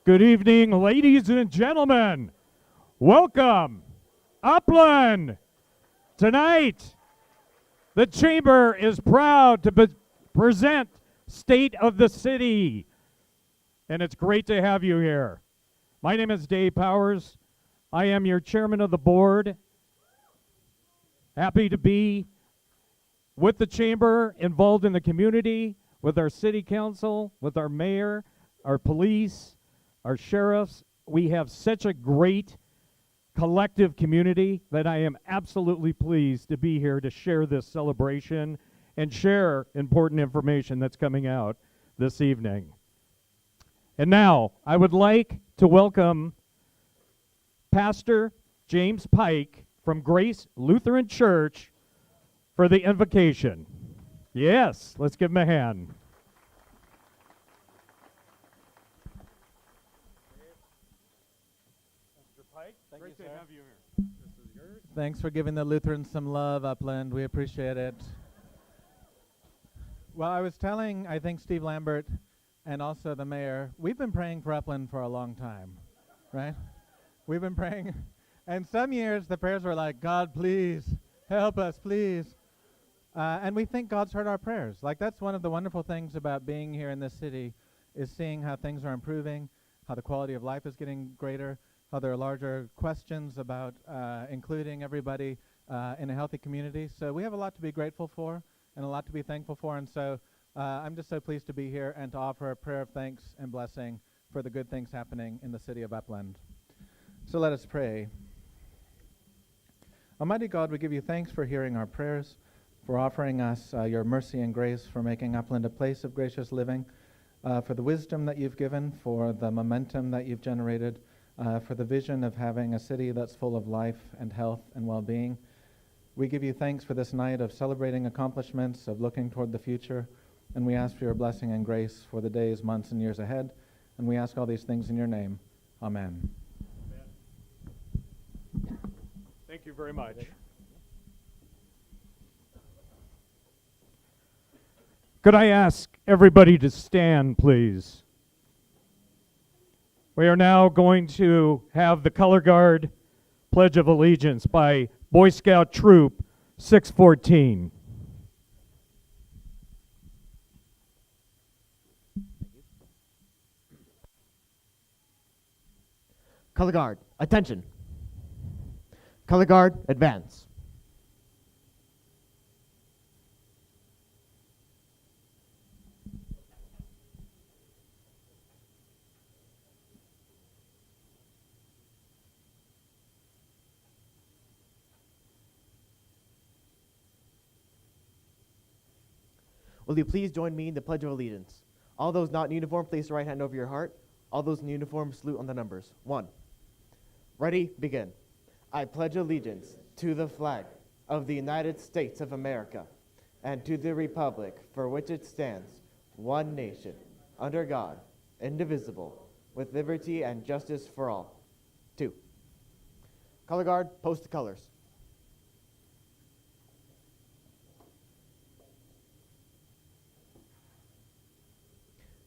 Good evening, ladies and gentlemen. Welcome, Upland. Tonight, the Chamber is proud to present State of the City, and it's great to have you here. My name is Dave Powers. I am your chairman of the board. Happy to be with the Chamber, involved in the community, with our city council, with our mayor, our police, our sheriffs. We have such a great collective community that I am absolutely pleased to be here to share this celebration and share important information that's coming out this evening. And now, I would like to welcome Pastor James Pike from Grace Lutheran Church for the invocation. Yes, let's give him a hand. Great to have you here. This is yours. Thanks for giving the Lutherans some love, Upland. We appreciate it. Well, I was telling, I think, Steve Lambert and also the mayor, we've been praying for Upland for a long time, right? We've been praying, and some years the prayers were like, God, please, help us, please. And we think God's heard our prayers. Like, that's one of the wonderful things about being here in this city, is seeing how things are improving, how the quality of life is getting greater, how there are larger questions about including everybody in a healthy community. So we have a lot to be grateful for and a lot to be thankful for. And so I'm just so pleased to be here and to offer a prayer of thanks and blessing for the good things happening in the city of Upland. So let us pray. Almighty God, we give you thanks for hearing our prayers, for offering us your mercy and grace, for making Upland a place of gracious living, for the wisdom that you've given, for the momentum that you've generated, for the vision of having a city that's full of life and health and well-being. We give you thanks for this night of celebrating accomplishments, of looking toward the future, and we ask for your blessing and grace for the days, months, and years ahead. And we ask all these things in your name. Amen. Thank you very much. Could I ask everybody to stand, please? We are now going to have the Color Guard Pledge of Allegiance by Boy Scout Troop 614. Color Guard, attention. Color Guard, advance. Will you please join me in the Pledge of Allegiance? All those not in uniform, place your right hand over your heart. All those in uniform, salute on the numbers. 1. Ready, begin. I pledge allegiance to the flag of the United States of America and to the republic for which it stands, one nation, under God, indivisible, with liberty and justice for all. 2. Color Guard, post the colors.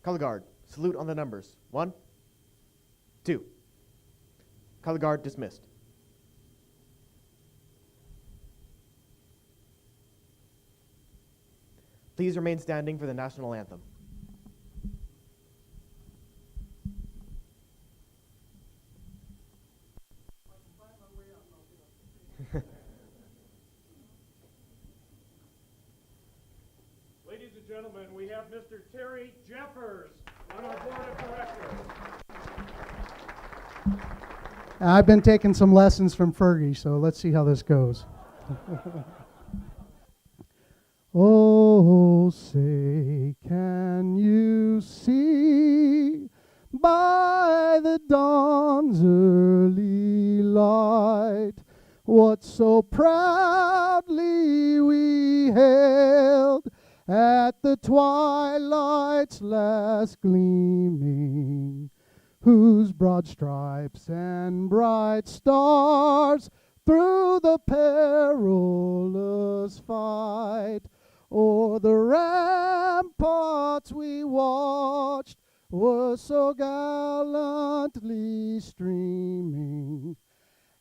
Color Guard, salute on the numbers. 1, 2. Color Guard dismissed. Please remain standing for the national anthem. Ladies and gentlemen, we have Mr. Terry Jeffers on our board of directors. I've been taking some lessons from Fergie, so let's see how this goes. Oh, say, can you see by the dawn's early light what so proudly we hailed at the twilight's last gleaming, whose broad stripes and bright stars through the perilous fight o'er the ramparts we watched were so gallantly streaming,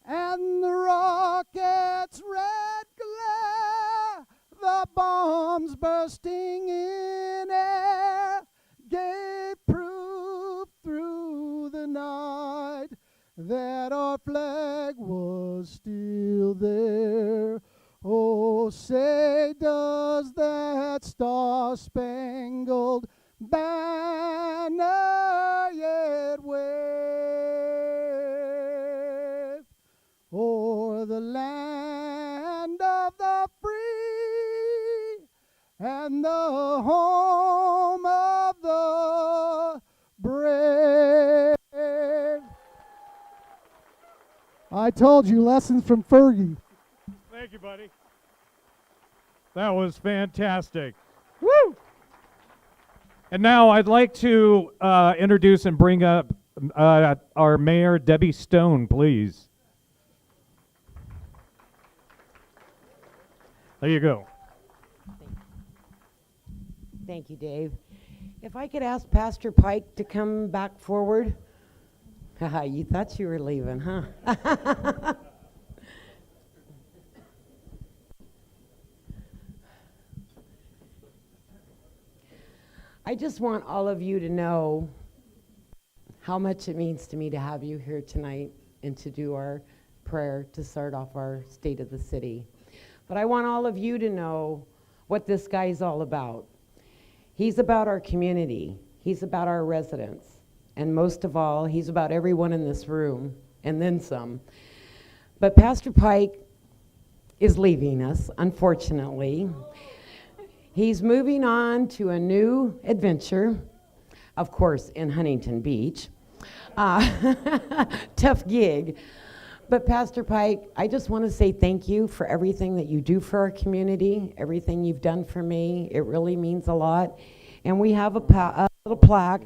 and the rocket's red glare, the bombs bursting in air, gave proof through the night that our flag was still there. Oh, say, does that star-spangled banner yet wave o'er the land of the free and the home of the brave? I told you, lessons from Fergie. Thank you, buddy. That was fantastic. Woo! And now I'd like to introduce and bring up our Mayor, Debbie Stone, please. There you go. Thank you, Dave. If I could ask Pastor Pike to come back forward. Haha, you thought you were leaving, huh? I just want all of you to know how much it means to me to have you here tonight and to do our prayer to start off our State of the City. But I want all of you to know what this guy's all about. He's about our community. He's about our residents. And most of all, he's about everyone in this room, and then some. But Pastor Pike is leaving us, unfortunately. He's moving on to a new adventure, of course, in Huntington Beach. Tough gig. But Pastor Pike, I just want to say thank you for everything that you do for our community, everything you've done for me. It really means a lot. And we have a little plaque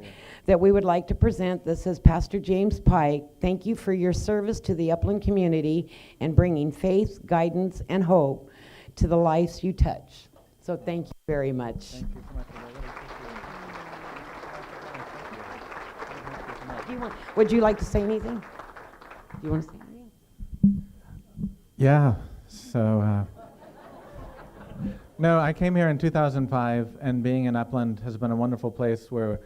that we would like to present that says, Pastor James Pike, thank you for your service to the Upland community and bringing faith, guidance, and hope to the lives you touch. So thank you very much. Thank you so much. I really appreciate it. Would you like to say anything? Do you want to say anything? Yeah, so, no, I came here in 2005, and being in Upland has been a wonderful place where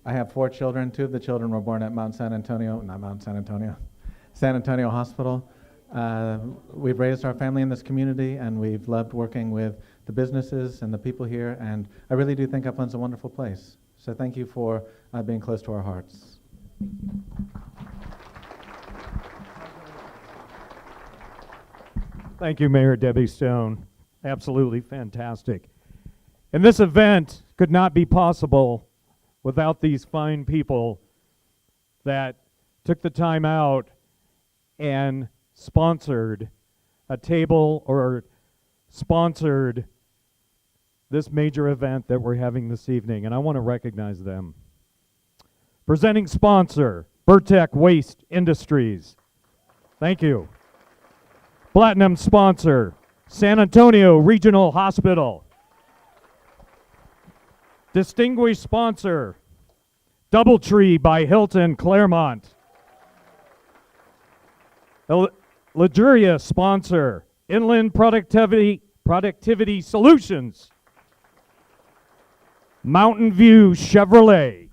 I have 4 children. 2 of the children were born at San Antonio Hospital. We've raised our family in this community, and we've loved working with the businesses and the people here, and I really do think Upland's a wonderful place. So thank you for being close to our hearts. Thank you, Mayor Debbie Stone. Absolutely fantastic. And this event could not be possible without these fine people that took the time out and sponsored a table or sponsored this major event that we're having this evening, and I want to recognize them. Presenting sponsor, Burtech Waste Industries. Thank you. Platinum sponsor, San Antonio Regional Hospital. Distinguished sponsor, Doubletree by Hilton Claremont. Luxuria sponsor, Inland Productivity Solutions. Mountain View Chevrolet.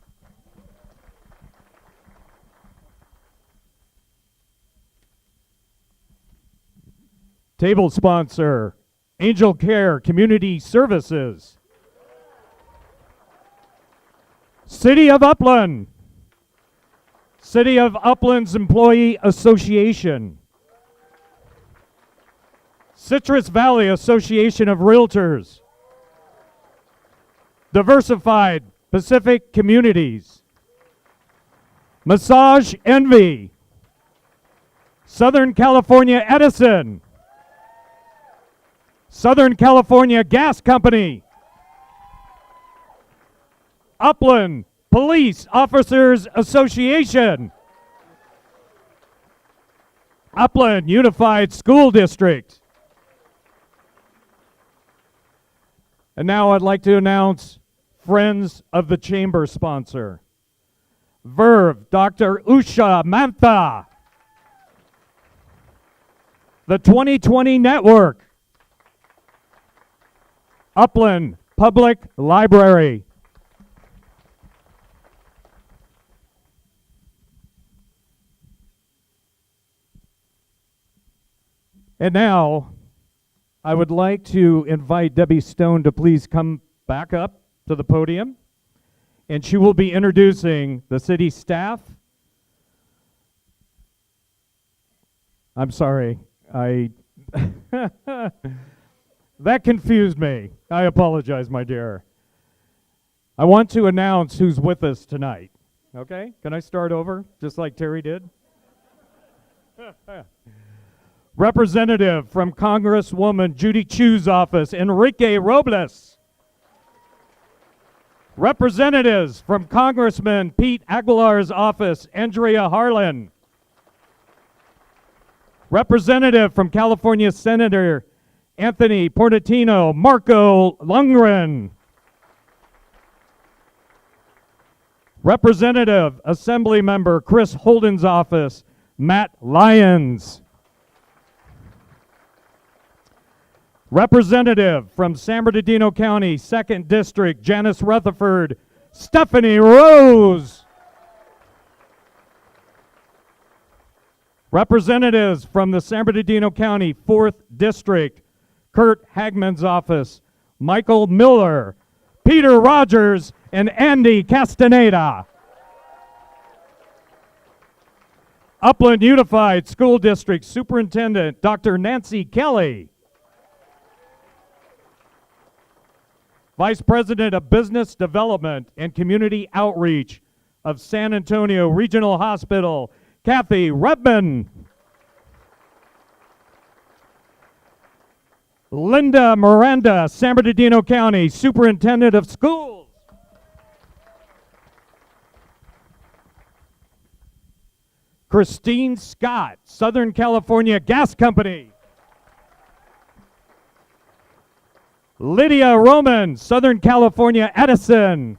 Table sponsor, Angel Care Community Services. City of Upland. City of Upland's Employee Association. Citrus Valley Association of Realtors. Diversified Pacific Communities. Massage Envy. Southern California Edison. Southern California Gas Company. Upland Police Officers Association. Upland Unified School District. And now I'd like to announce Friends of the Chamber sponsor. Verve, Dr. Usha Mantha. The 2020 Network. Upland Public Library. And now, I would like to invite Debbie Stone to please come back up to the podium, and she will be introducing the city staff. I'm sorry, that confused me. I apologize, my dear. I want to announce who's with us tonight. Okay? Can I start over, just like Terry did? Representative from Congresswoman Judy Chu's office, Enrique Robles. Representatives from Congressman Pete Aguilar's office, Andrea Harlan. Representative from California Senator Anthony Portantino, Marco Lundgren. Representative Assembly Member Chris Holden's office, Matt Lyons. Representative from San Bernardino County, 2nd District, Janice Rutherford, Stephanie Rose. Representatives from the San Bernardino County, 4th District, Kurt Hagman's office, Michael Miller, Peter Rogers, and Andy Castaneda. Upland Unified School District Superintendent, Dr. Nancy Kelly. Vice President of Business Development and Community Outreach of San Antonio Regional Hospital, Cathy Redman. Linda Miranda, San Bernardino County Superintendent of Schools. Christine Scott, Southern California Gas Company. Lydia Roman, Southern California Edison.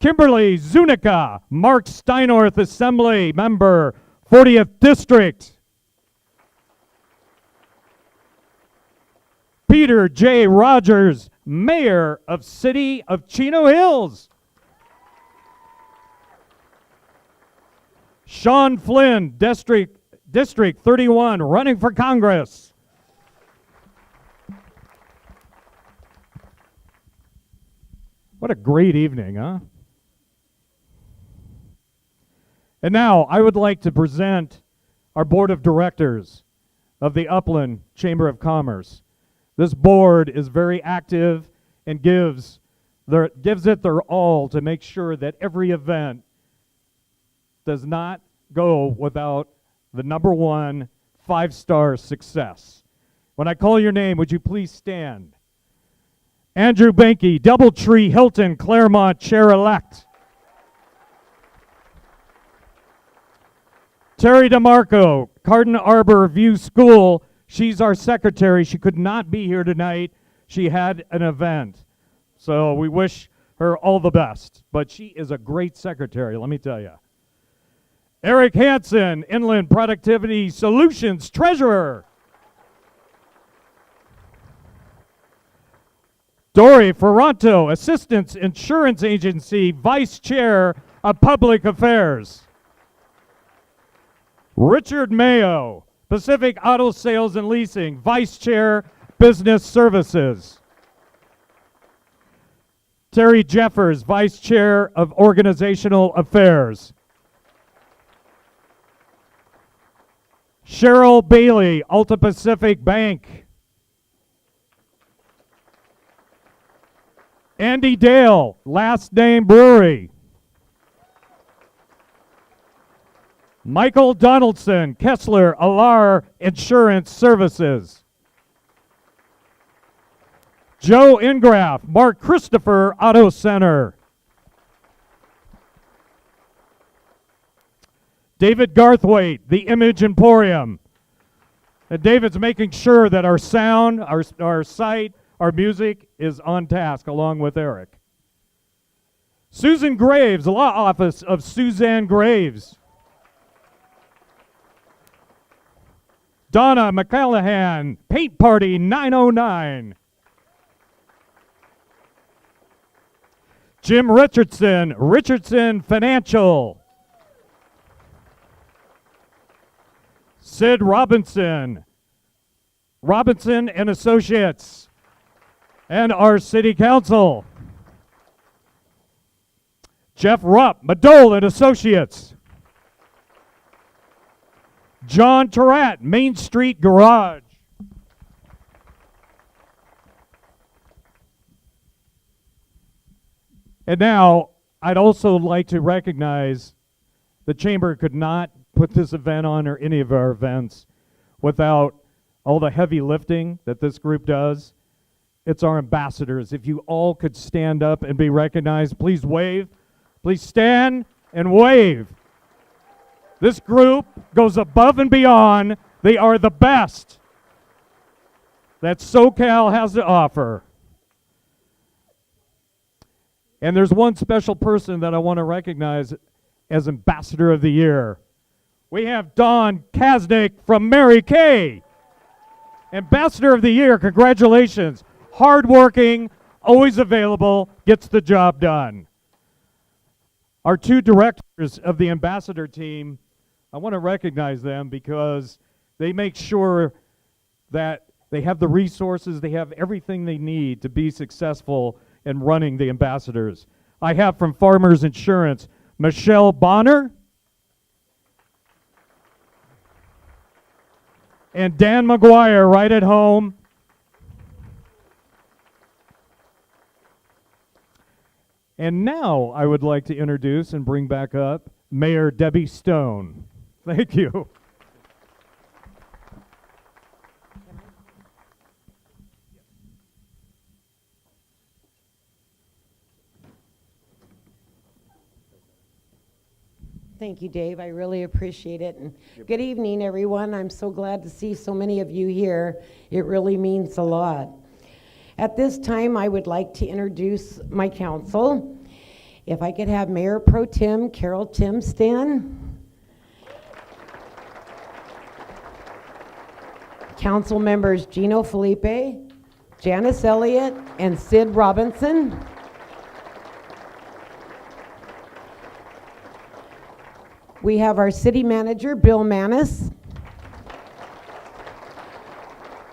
Kimberly Zunica, Mark Steinorth Assembly Member, 40th District. Peter J. Rogers, Mayor of City of Chino Hills. Sean Flynn, District 31, running for Congress. What a great evening, huh? And now I would like to present our board of directors of the Upland Chamber of Commerce. This board is very active and gives it their all to make sure that every event does not go without the number one 5-star success. When I call your name, would you please stand? Andrew Banky, Doubletree Hilton, Claremont Chair-elect. Terry DeMarco, Carden Arbor View School. She's our secretary. She could not be here tonight. She had an event. So we wish her all the best. But she is a great secretary, let me tell you. Eric Hansen, Inland Productivity Solutions Treasurer. Dory Ferranto, Assistance Insurance Agency Vice Chair of Public Affairs. Richard Mayo, Pacific Auto Sales and Leasing Vice Chair, Business Services. Terry Jeffers, Vice Chair of Organizational Affairs. Cheryl Bailey, Alta Pacific Bank. Andy Dale, Last Name Brewery. Michael Donaldson, Kessler Alar Insurance Services. Joe Ingraff, Mark Christopher Auto Center. David Garthwaite, The Image Emporium. And David's making sure that our sound, our sight, our music is on task along with Eric. Susan Graves, Law Office of Suzanne Graves. Donna McCallahan, Paint Party 909. Jim Richardson, Richardson Financial. Sid Robinson, Robinson and Associates, and our City Council. Jeff Rupp, Madole and Associates. John Terrat, Main Street Garage. And now, I'd also like to recognize the Chamber could not put this event on or any of our events without all the heavy lifting that this group does. It's our ambassadors. If you all could stand up and be recognized, please wave. Please stand and wave. This group goes above and beyond. They are the best that SoCal has to offer. And there's one special person that I want to recognize as Ambassador of the Year. We have Don Kasnick from Mary Kay. Ambassador of the Year, congratulations. Hardworking, always available, gets the job done. Our two directors of the ambassador team, I want to recognize them because they make sure that they have the resources, they have everything they need to be successful in running the ambassadors. I have from Farmers Insurance, Michelle Bonner and Dan McGuire right at home. And now I would like to introduce and bring back up Mayor Debbie Stone. Thank you. Thank you, Dave. I really appreciate it. And good evening, everyone. I'm so glad to see so many of you here. It really means a lot. At this time, I would like to introduce my council. If I could have Mayor Pro Tem Carol Tim stand. Council members Gino Felipe, Janice Elliott, and Sid Robinson. We have our city manager, Bill Manis.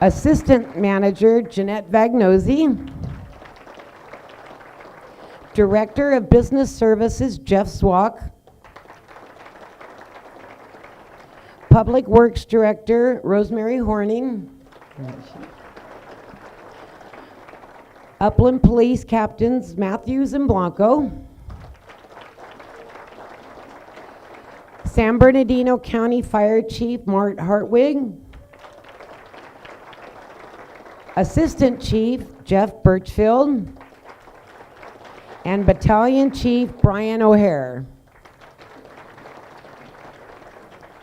Assistant manager, Jeanette Vagnozzi. Director of Business Services, Jeff Swak. Public Works Director, Rosemary Horning. Upland Police Captains, Matthews and Blanco. San Bernardino County Fire Chief Mart Hartwig. Assistant Chief Jeff Birchfield. And Battalion Chief Brian O'Hare.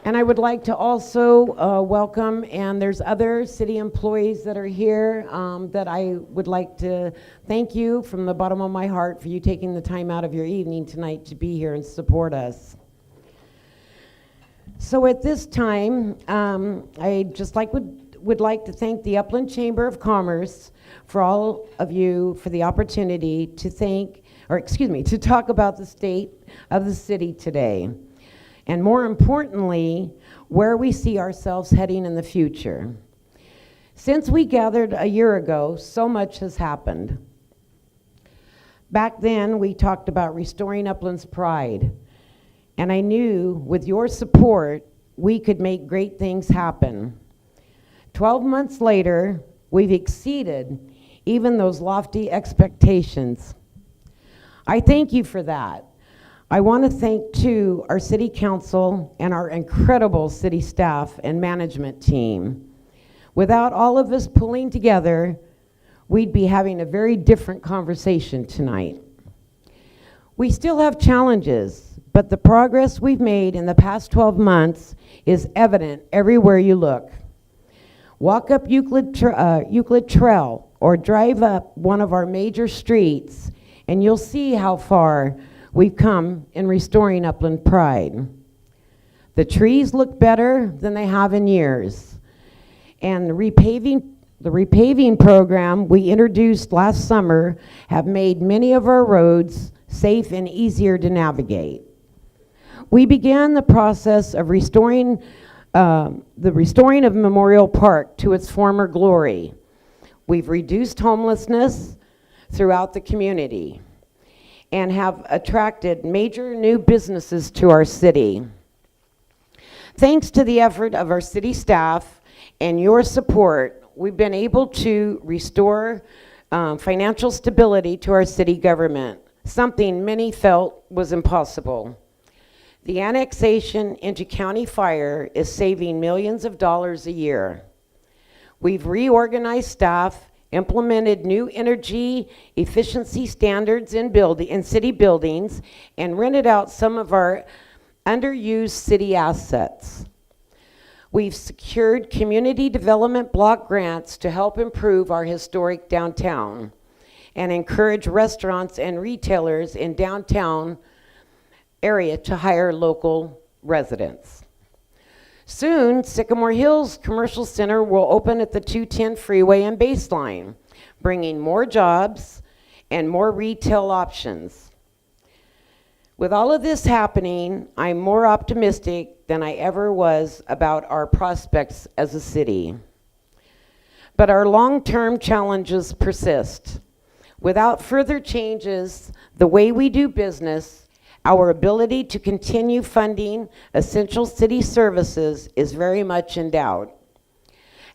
And I would like to also welcome, and there's other city employees that are here that I would like to thank you from the bottom of my heart for you taking the time out of your evening tonight to be here and support us. So at this time, I just would like to thank the Upland Chamber of Commerce for all of you for the opportunity to to talk about the state of the city today. And more importantly, where we see ourselves heading in the future. Since we gathered a year ago, so much has happened. Back then, we talked about restoring Upland's pride. And I knew with your support, we could make great things happen. 12 months later, we've exceeded even those lofty expectations. I thank you for that. I want to thank, too, our city council and our incredible city staff and management team. Without all of us pulling together, we'd be having a very different conversation tonight. We still have challenges, but the progress we've made in the past 12 months is evident everywhere you look. Walk up Euclid Trail or drive up one of our major streets, and you'll see how far we've come in restoring Upland pride. The trees look better than they have in years. And the repaving program we introduced last summer have made many of our roads safe and easier to navigate. We began the process of restoring of Memorial Park to its former glory. We've reduced homelessness throughout the community and have attracted major new businesses to our city. Thanks to the effort of our city staff and your support, we've been able to restore financial stability to our city government, something many felt was impossible. The annexation into county fire is saving millions of dollars a year. We've reorganized staff, implemented new energy efficiency standards in city buildings, and rented out some of our underused city assets. We've secured community development block grants to help improve our historic downtown and encourage restaurants and retailers in downtown area to hire local residents. Soon, Sycamore Hills Commercial Center will open at the 210 freeway and baseline, bringing more jobs and more retail options. With all of this happening, I'm more optimistic than I ever was about our prospects as a city. But our long-term challenges persist. Without further changes, the way we do business, our ability to continue funding essential city services is very much in doubt.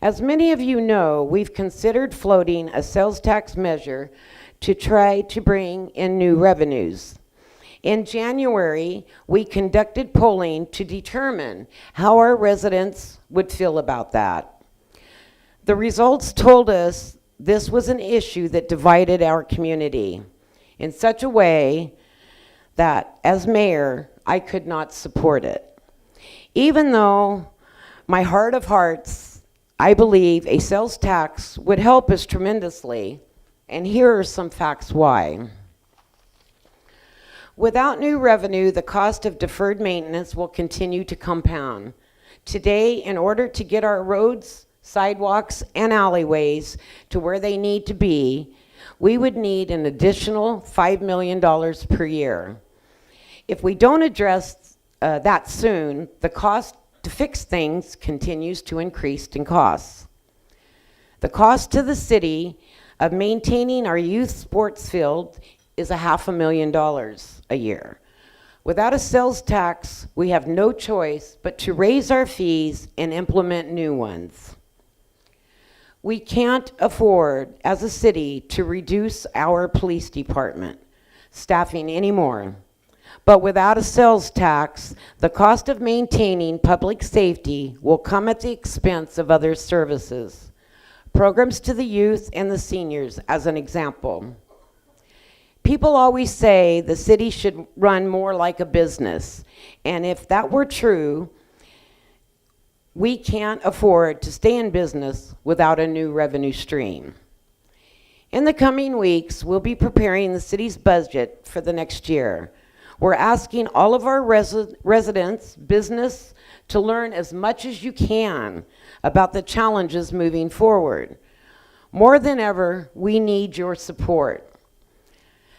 As many of you know, we've considered floating a sales tax measure to try to bring in new revenues. In January, we conducted polling to determine how our residents would feel about that. The results told us this was an issue that divided our community in such a way that, as mayor, I could not support it. Even though my heart of hearts, I believe a sales tax would help us tremendously, and here are some facts why. Without new revenue, the cost of deferred maintenance will continue to compound. Today, in order to get our roads, sidewalks, and alleyways to where they need to be, we would need an additional $5 million per year. If we don't address that soon, the cost to fix things continues to increase in costs. The cost to the city of maintaining our youth sports field is $500,000 a year. Without a sales tax, we have no choice but to raise our fees and implement new ones. We can't afford, as a city, to reduce our police department staffing anymore. But without a sales tax, the cost of maintaining public safety will come at the expense of other services. Programs to the youth and the seniors, as an example. People always say the city should run more like a business. And if that were true, we can't afford to stay in business without a new revenue stream. In the coming weeks, we'll be preparing the city's budget for the next year. We're asking all of our residents, business, to learn as much as you can about the challenges moving forward. More than ever, we need your support.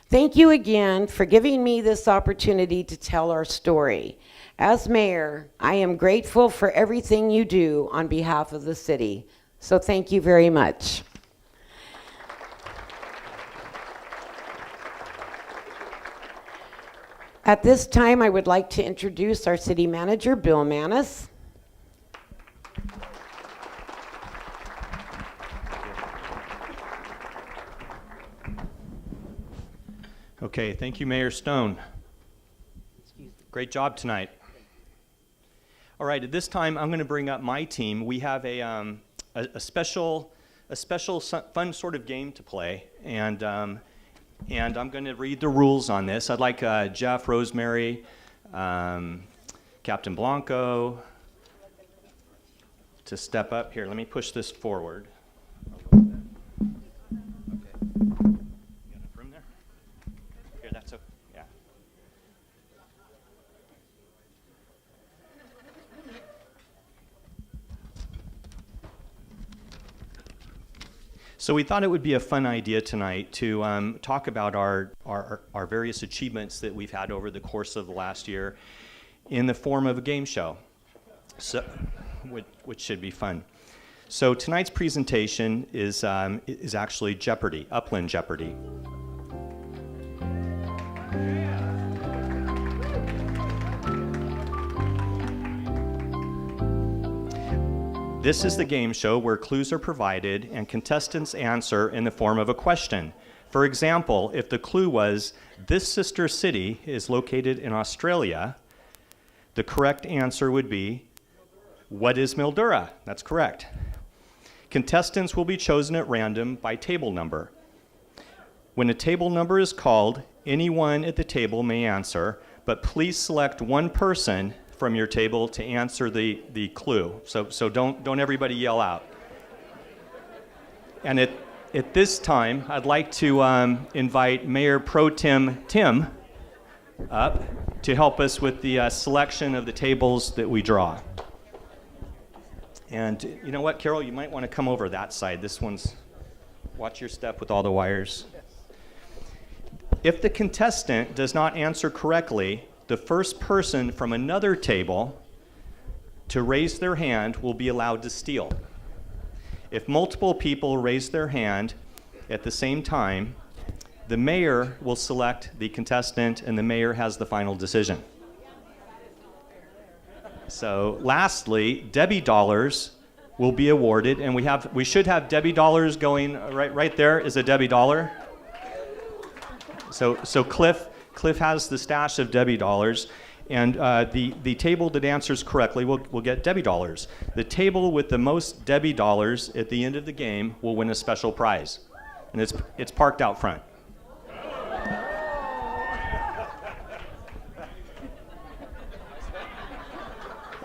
Thank you again for giving me this opportunity to tell our story. As mayor, I am grateful for everything you do on behalf of the city. So thank you very much. At this time, I would like to introduce our city manager, Bill Manis. Okay, thank you, Mayor Stone. Great job tonight. All right, at this time, I'm going to bring up my team. We have a special fun sort of game to play, and I'm going to read the rules on this. I'd like Jeff, Rosemary, Captain Blanco to step up here. Let me push this forward. Okay. You got enough room there? Here, that's okay. Yeah. So we thought it would be a fun idea tonight to talk about our various achievements that we've had over the course of the last year in the form of a game show, so, which should be fun. So tonight's presentation is actually Jeopardy, Upland Jeopardy. This is the game show where clues are provided and contestants answer in the form of a question. For example, if the clue was, this sister city is located in Australia, the correct answer would be, what is Mildura? That's correct. Contestants will be chosen at random by table number. When a table number is called, anyone at the table may answer, but please select one person from your table to answer the clue. So don't everybody yell out. And at this time, I'd like to invite Mayor Pro Tem Tim up to help us with the selection of the tables that we draw. And you know what, Carol, you might want to come over that side. This one's, watch your step with all the wires. If the contestant does not answer correctly, the first person from another table to raise their hand will be allowed to steal. If multiple people raise their hand at the same time, the mayor will select the contestant and the mayor has the final decision. So lastly, Debbie dollars will be awarded, and we should have Debbie dollars going right there is a Debbie dollar. So Cliff has the stash of Debbie dollars, and the table that answers correctly will get Debbie dollars. The table with the most Debbie dollars at the end of the game will win a special prize, and it's parked out front.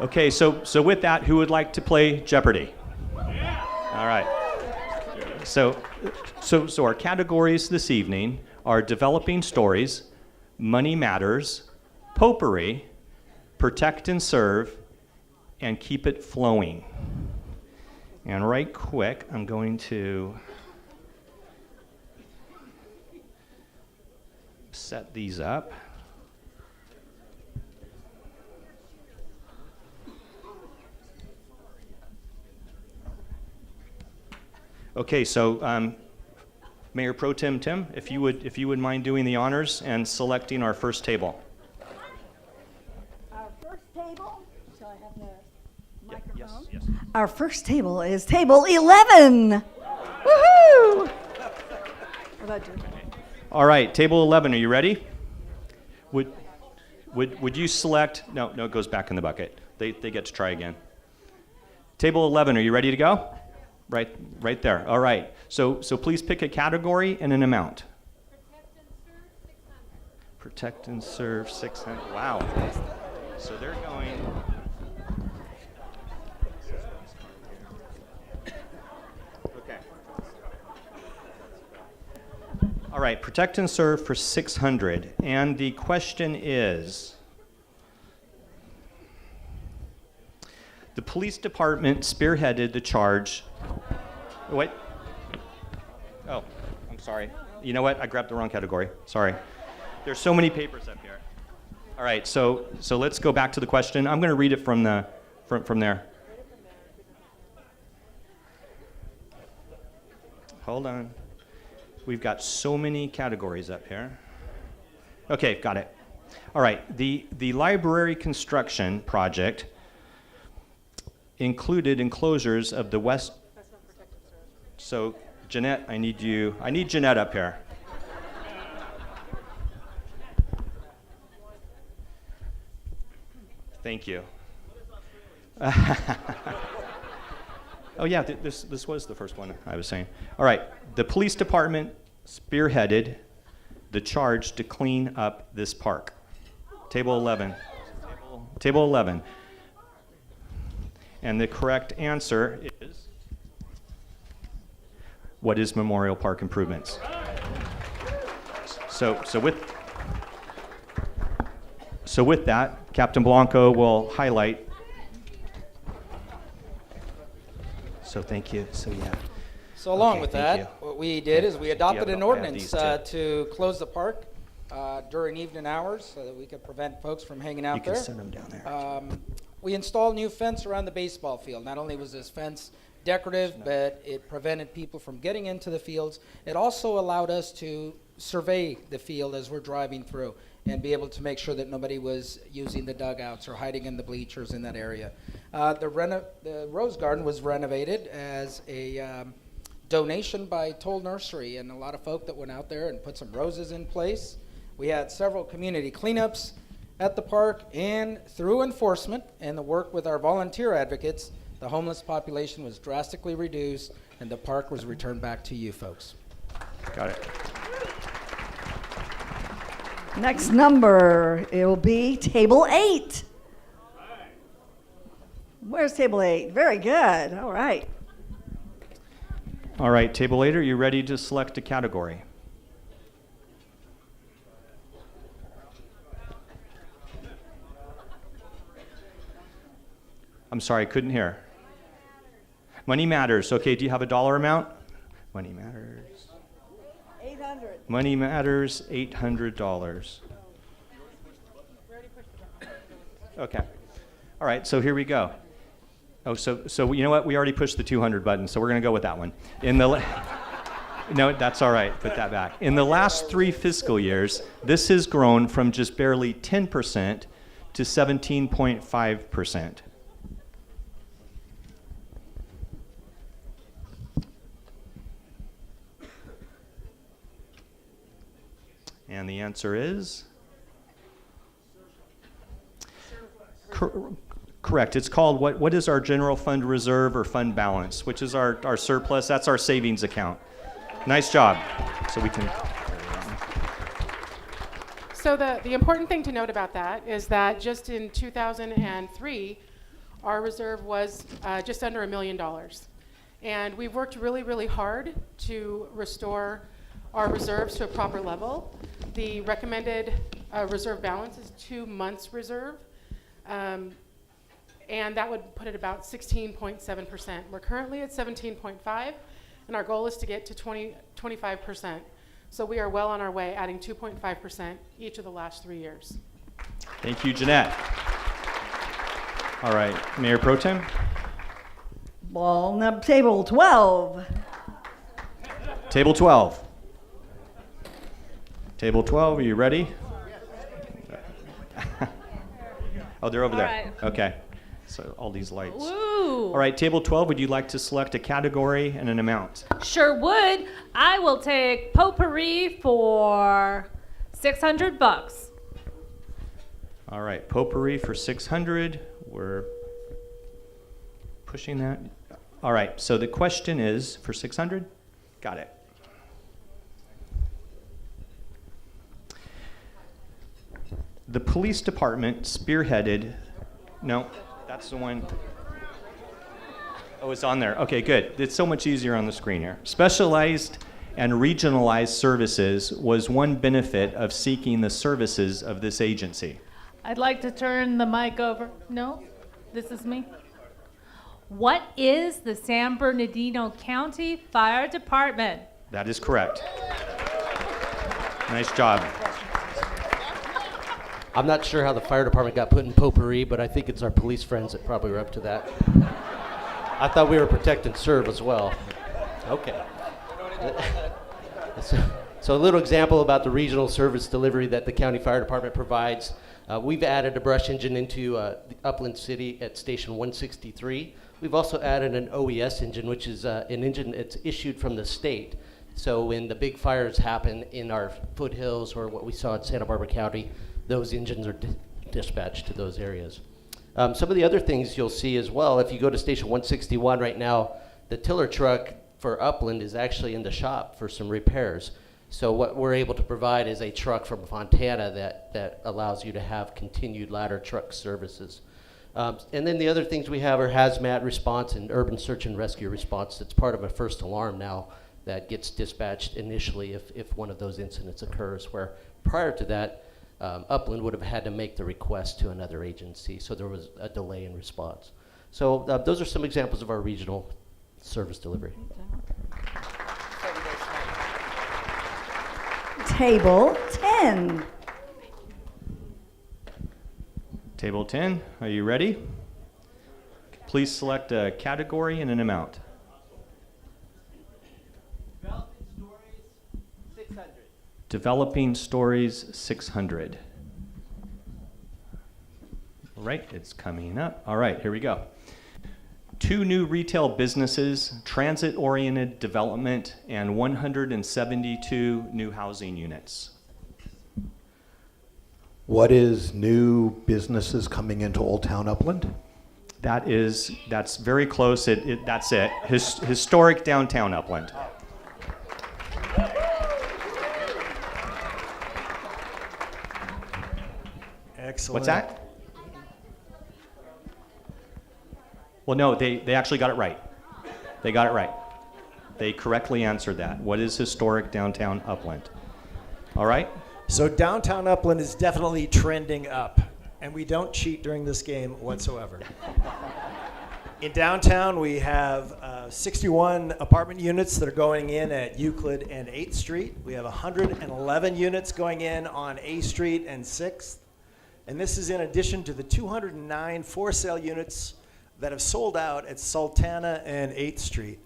Okay, so with that, who would like to play Jeopardy? All right. So our categories this evening are developing stories, money matters, potpourri, protect and serve, and keep it flowing. And right quick, I'm going to set these up. Okay, so Mayor Pro Tem Tim, if you would mind doing the honors and selecting our first table. Our first table, shall I have the microphone? Yes. Our first table is table 11. Woohoo! What about you? All right, table 11, are you ready? Would you select, no, it goes back in the bucket. They get to try again. Table 11, are you ready to go? Right there. All right. So please pick a category and an amount. Protect and serve 600. Wow. So they're going. Okay. All right. Protect and serve for 600. And the question is, the police department spearheaded the charge. Wait. Oh, I'm sorry. You know what? I grabbed the wrong category. Sorry. There's so many papers up here. All right, so let's go back to the question. I'm going to read it from there. Hold on. We've got so many categories up here. Okay, got it. All right, the library construction project included enclosures of the west. So, Jeanette, I need Jeanette up here. Thank you. Oh yeah, this was the first one I was saying. All right, the police department spearheaded the charge to clean up this park. Table 11. Table 11. And the correct answer is, what is Memorial Park improvements? So with that, Captain Blanco will highlight. So thank you. So yeah. So along Okay, with thank that, you. what we did is we adopted an I have ordinance these too. to close the park during evening hours so that we could prevent folks from hanging out You there. can send them down there. We installed new fence around the baseball field. Not only was this fence decorative, but it prevented people from getting into the fields. It also allowed us to survey the field as we're driving through and be able to make sure that nobody was using the dugouts or hiding in the bleachers in that area. The Rose Garden was renovated as a donation by Toll Nursery, and a lot of folk that went out there and put some roses in place. We had several community cleanups at the park, and through enforcement and the work with our volunteer advocates, the homeless population was drastically reduced and the park was returned back to you folks. Got it. Next number, it will be table 8. Where's table 8? Very good. All right. All right, table 8, are you ready to select a category? I'm sorry, I couldn't hear. Money matters. Okay, do you have a dollar amount? Money matters. 800. Money matters, $800. Okay. All right, so here we go. Oh, so you know what? We already pushed the 200 button, so we're going to go with that one. No, that's all right. Put that back. In the last 3 fiscal years, this has grown from just barely 10% to 17.5%. And the answer is? Correct. It's called, what is our general fund reserve or fund balance, which is our surplus. That's our savings account. Nice job. So we can. So the important thing to note about that is that just in 2003, our reserve was just under $1 million. And we've worked really, really hard to restore our reserves to a proper level. The recommended reserve balance is 2 months reserve. And that would put it about 16.7%. We're currently at 17.5, and our goal is to get to 25%. So we are well on our way, adding 2.5% each of the last 3 years. Thank you, Jeanette. All right, Mayor Pro Tem. Ball number table 12. Table 12. Table 12, are you ready? Oh, they're over there. Right. Okay. So all these lights. Woo! All right, table 12, would you like to select a category and an amount? Sure would. I will take potpourri for $600. All right, potpourri for 600. We're pushing that. All right, so the question is for 600? Got it. The police department spearheaded, no, that's the one. Oh, it's on there. Okay, good. It's so much easier on the screen here. Specialized and regionalized services was one benefit of seeking the services of this agency. I'd like to turn the mic over. No, this is me. What is the San Bernardino County Fire Department? That is correct. Nice job. I'm not sure how the fire department got put in potpourri, but I think it's our police friends that probably were up to that. I thought we were protect and serve as well. Okay. So a little example about the regional service delivery that the county fire department provides. We've added a brush engine into Upland City at Station 163. We've also added an OES engine, which is an engine that's issued from the state. So when the big fires happen in our foothills or what we saw in Santa Barbara County, those engines are dispatched to those areas. Some of the other things you'll see as well, if you go to Station 161 right now, the tiller truck for Upland is actually in the shop for some repairs. So what we're able to provide is a truck from Fontana that allows you to have continued ladder truck services. And then the other things we have are hazmat response and urban search and rescue response. It's part of a first alarm now that gets dispatched initially if one of those incidents occurs, where prior to that, Upland would have had to make the request to another agency, so there was a delay in response. So those are some examples of our regional service delivery. Table 10. Table 10, are you ready? Please select a category and an amount. Developing Stories 600. All right, it's coming up. All right, here we go. 2 new retail businesses, transit-oriented development, and 172 new housing units. What is new businesses coming into Old Town Upland? That's very close. That's it. Historic downtown Upland. Excellent. What's that? Well, no, they actually got it right. They got it right. They correctly answered that. What is historic downtown Upland? All right? So downtown Upland is definitely trending up, and we don't cheat during this game whatsoever. In downtown, we have 61 apartment units that are going in at Euclid and 8th Street. We have 111 units going in on A Street and 6th. And this is in addition to the 209 for-sale units that have sold out at Sultana and 8th Street.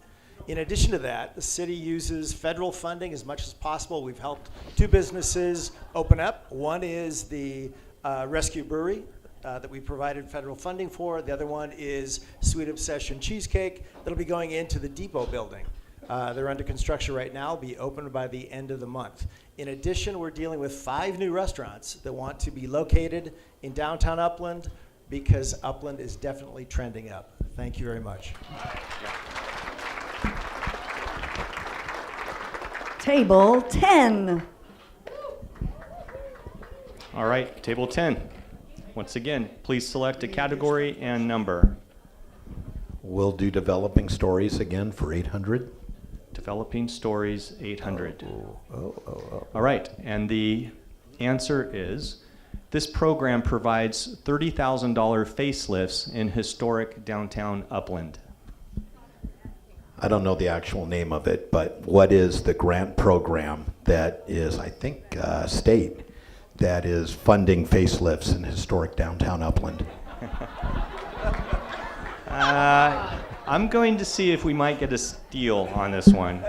In addition to that, the city uses federal funding as much as possible. We've helped 2 businesses open up. One is the Rescue Brewery that we provided federal funding for. The other one is Sweet Obsession Cheesecake that'll be going into the Depot building. They're under construction right now, will be open by the end of the month. In addition, we're dealing with 5 new restaurants that want to be located in downtown Upland because Upland is definitely trending up. Thank you very much. Table 10. All right, table 10. Once again, please select a category and number. We'll do developing stories again for 800. Developing Stories 800. All right, and the answer is, this program provides $30,000 facelifts in historic downtown Upland. I don't know the actual name of it, but what is the grant program that is, I think, state, that is funding facelifts in historic downtown Upland? I'm going to see if we might get a steal on this one.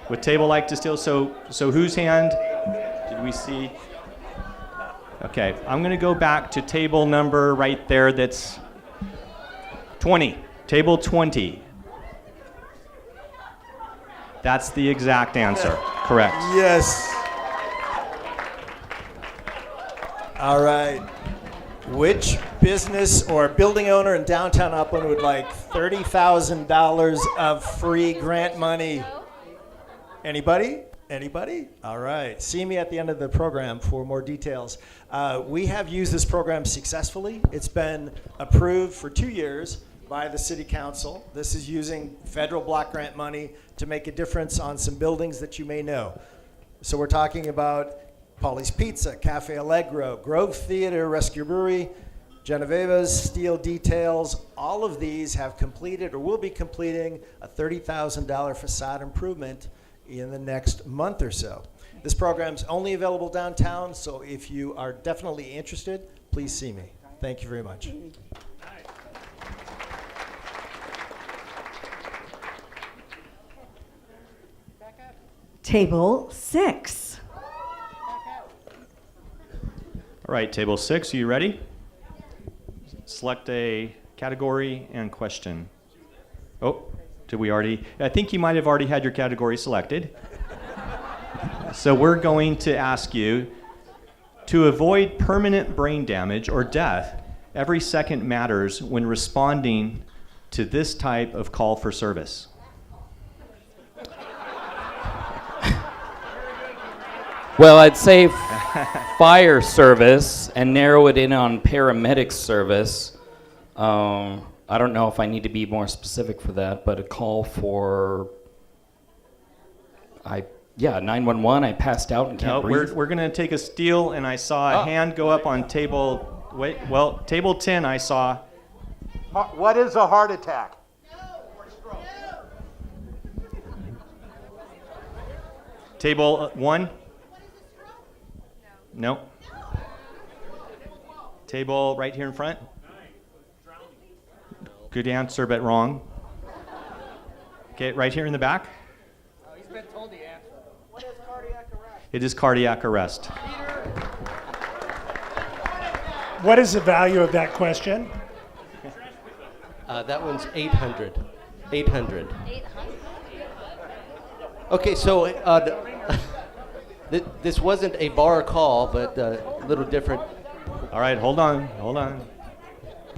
Would table like to steal? So whose hand did we see? Okay, I'm going to go back to table number right there. That's 20. Table 20. That's the exact answer. Correct. Yes. All right. Which business or building owner in downtown Upland would like $30,000 of free grant money? Anybody? Anybody? All right. See me at the end of the program for more details. We have used this program successfully. It's been approved for 2 years by the City Council. This is using federal block grant money to make a difference on some buildings that you may know. So we're talking about Polly's Pizza, Cafe Allegro, Grove Theater, Rescue Brewery, Genoveva's, Steel Details. All of these have completed or will be completing a $30,000 facade improvement in the next month or so. This program's only available downtown, so if you are definitely interested, please see me. Thank you very much. Table 6. All right, table 6, are you ready? Select a category and question. Oh, did we already? I think you might have already had your category selected. So we're going to ask you to avoid permanent brain damage or death. Every second matters when responding to this type of call for service. Well, I'd say fire service and narrow it in on paramedic service. I don't know if I need to be more specific for that, but a call for, 911, I passed out and can't breathe. We're going to take a steal, and I saw a hand go up on table, table 10 I saw. What is a heart attack? Table 1? No. Table right here in front? Good answer, but wrong. Okay, right here in the back? He's been told the answer. What is cardiac arrest? It is cardiac arrest. What is the value of that question? That one's 800. 800. Okay, so this wasn't a bar call, but a little different. All right, hold on.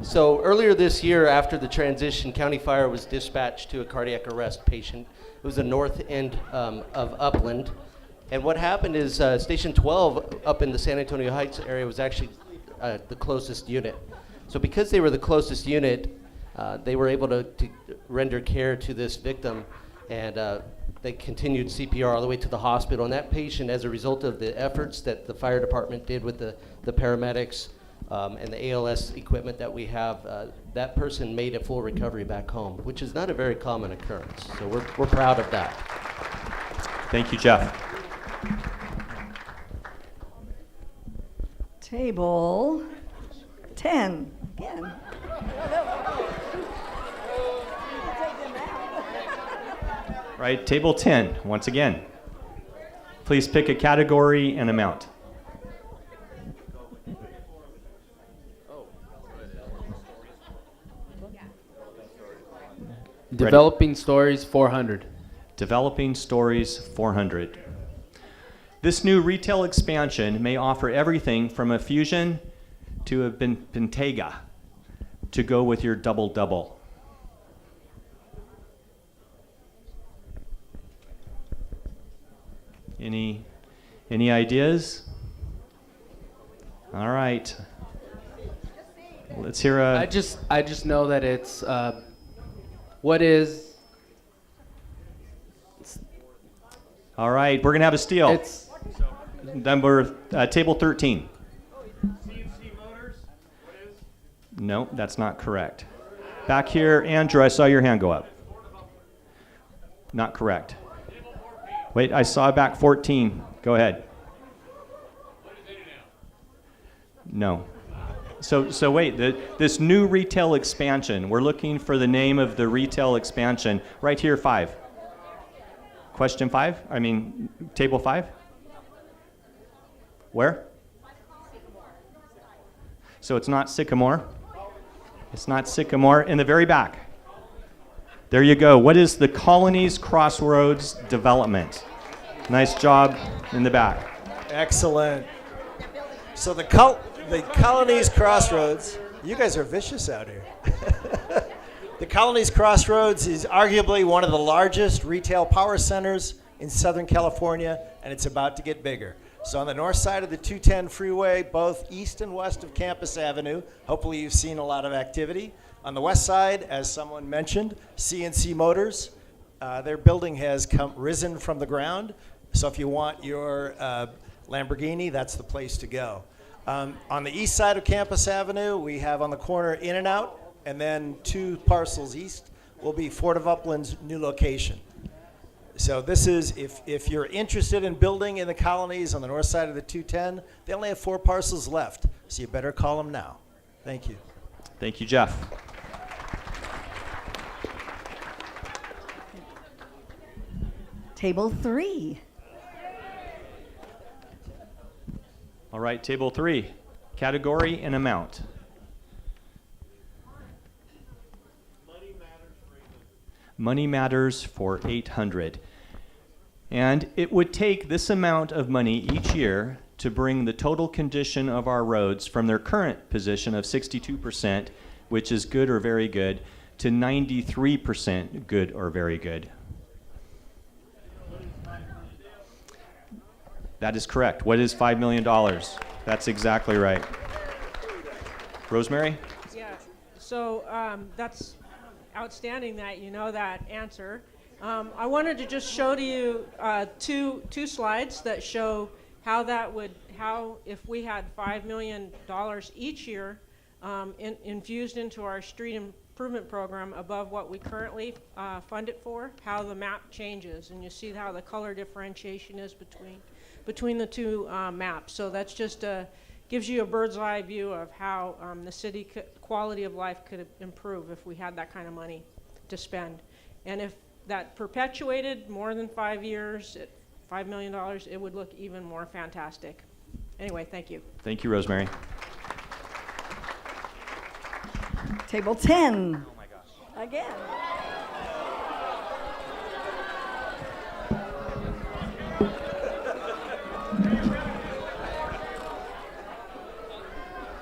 So earlier this year, after the transition, County Fire was dispatched to a cardiac arrest patient. It was the north end of Upland. And what happened is Station 12 up in the San Antonio Heights area was actually the closest unit. So because they were the closest unit, they were able to render care to this victim, and they continued CPR all the way to the hospital. And that patient, as a result of the efforts that the fire department did with the paramedics and the ALS equipment that we have, that person made a full recovery back home, which is not a very common occurrence. So we're proud of that. Thank you, Jeff. Table 10. Again. Right, table 10, once again. Please pick a category and amount. Developing stories, 400. Developing stories, 400. This new retail expansion may offer everything from a fusion to a Bentayga to go with your double-double. Any ideas? All right. Let's hear a... I just know that it's what is... All right, we're going to have a steal. It's number table 13. No, that's not correct. Back here, Andrew, I saw your hand go up. Not correct. Wait, I saw back 14. Go ahead. No. So wait, this new retail expansion, we're looking for the name of the retail expansion. Right here, 5. Question 5? Table 5? Where? So it's not Sycamore. It's not Sycamore. In the very back. There you go. What is the Colonies Crossroads development? Nice job in the back. Excellent. So the Colonies Crossroads, you guys are vicious out here. The Colonies Crossroads is arguably one of the largest retail power centers in Southern California, and it's about to get bigger. So on the north side of the 210 freeway, both east and west of Campus Avenue, hopefully you've seen a lot of activity. On the west side, as someone mentioned, CNC Motors, their building has risen from the ground. So if you want your Lamborghini, that's the place to go. On the east side of Campus Avenue, we have on the corner In-N-Out, and then 2 parcels east will be Fort of Upland's new location. So this is, if you're interested in building in the Colonies on the north side of the 210, they only have 4 parcels left, so you better call them now. Thank you. Thank you, Jeff. Table 3. All right, table 3, category and amount. Money matters for 800. And it would take this amount of money each year to bring the total condition of our roads from their current position of 62%, which is good or very good, to 93% good or very good. That is correct. What is $5 million? That's exactly right. Rosemary? Yeah, so that's outstanding that you know that answer. I wanted to just show to you two slides that show how if we had $5 million each year infused into our street improvement program above what we currently fund it for, how the map changes, and you see how the color differentiation is between the two maps. So that's just gives you a bird's eye view of how the city quality of life could improve if we had that kind of money to spend. And if that perpetuated more than 5 years at $5 million, it would look even more fantastic. Anyway, thank you. Thank you, Rosemary. Table 10. Oh my gosh. Again.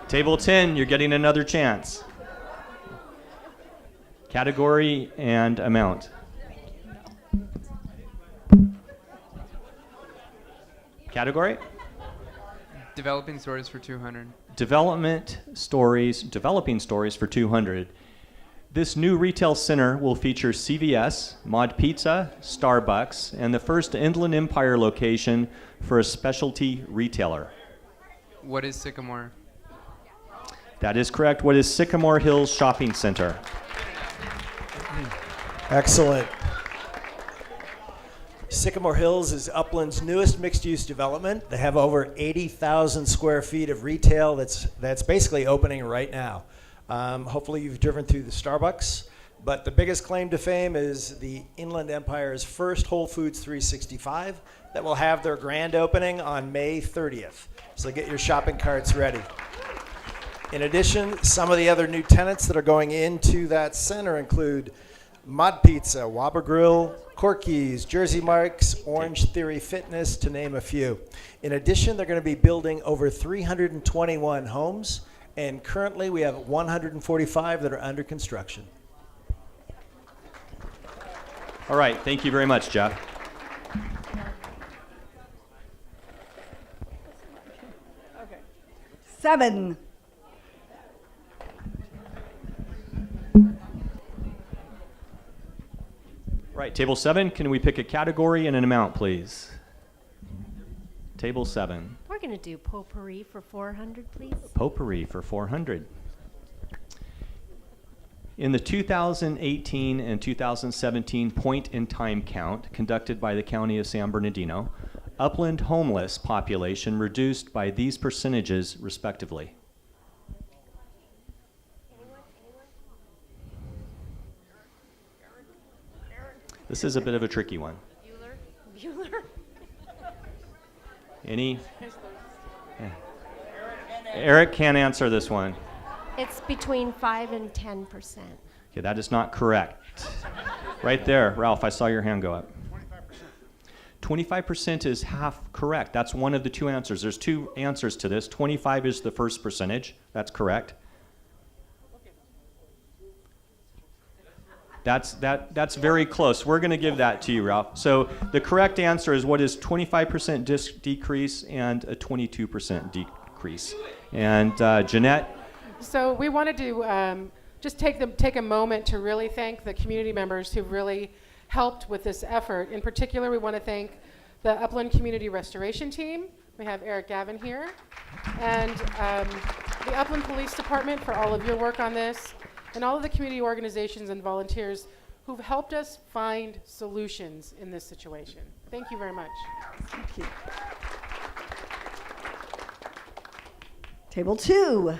Table 10, you're getting another chance. Category and amount. Category? Developing stories for 200. Developing stories for 200. This new retail center will feature CVS, Mod Pizza, Starbucks, and the first Inland Empire location for a specialty retailer. What is Sycamore? That is correct. What is Sycamore Hills Shopping Center? Excellent. Sycamore Hills is Upland's newest mixed-use development. They have over 80,000 square feet of retail that's basically opening right now. Hopefully you've driven through the Starbucks, but the biggest claim to fame is the Inland Empire's first Whole Foods 365 that will have their grand opening on May 30th. So get your shopping carts ready. In addition, some of the other new tenants that are going into that center include Mod Pizza, Whopper Grill, Corky's, Jersey Mike's, Orange Theory Fitness, to name a few. In addition, they're going to be building over 321 homes, and currently we have 145 that are under construction. All right, thank you very much, Jeff. Okay. 7. Right, table 7, can we pick a category and an amount, please? Table 7. We're going to do potpourri for 400, please. Potpourri for 400. In the 2018 and 2017 point-in-time count conducted by the County of San Bernardino, Upland homeless population reduced by these percentages respectively. This is a bit of a tricky one. Bueller? Any? Yeah. Eric can't answer this one. It's between 5 and 10%. Okay, that is not correct. Right there, Ralph, I saw your hand go up. 25% is half correct. That's one of the two answers. There's two answers to this. 25 is the first percentage. That's correct. That's very close. We're going to give that to you, Ralph. So the correct answer is what is 25% decrease and a 22% decrease. And Jeanette? So we wanted to just take a moment to really thank the community members who've really helped with this effort. In particular, we want to thank the Upland Community Restoration Team. We have Eric Gavin here. And the Upland Police Department for all of your work on this. And all of the community organizations and volunteers who've helped us find solutions in this situation. Thank you very much. Thank you. Table 2. All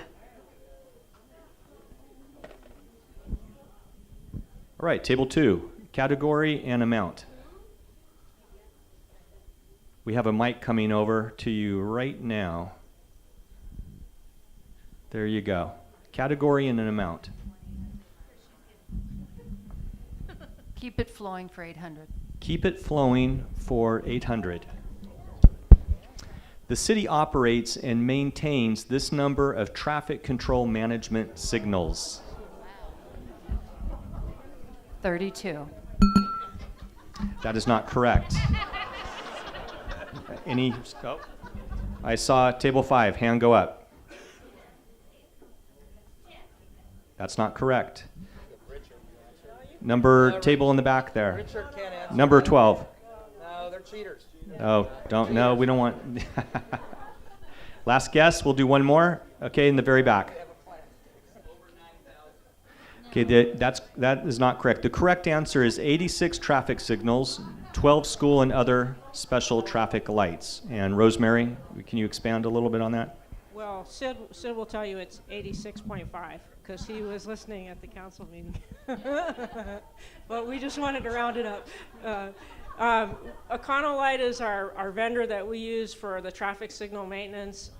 right, table 2, category and amount. We have a mic coming over to you right now. There you go. Category and an amount. Keep it flowing for 800. Keep it flowing for 800. The city operates and maintains this number of traffic control management signals. 32. That is not correct. Any? Oh, I saw table 5, hand go up. That's not correct. Number table in the back there. Richard can't answer. Number 12. No, they're cheaters. Oh, no, we don't want. Last guess, we'll do one more. Okay, in the very back. Okay, that is not correct. The correct answer is 86 traffic signals, 12 school and other special traffic lights. And Rosemary, can you expand a little bit on that? Well, Sid will tell you it's 86.5 because he was listening at the council meeting. But we just wanted to round it up. Econolight is our vendor that we use for the traffic signal maintenance.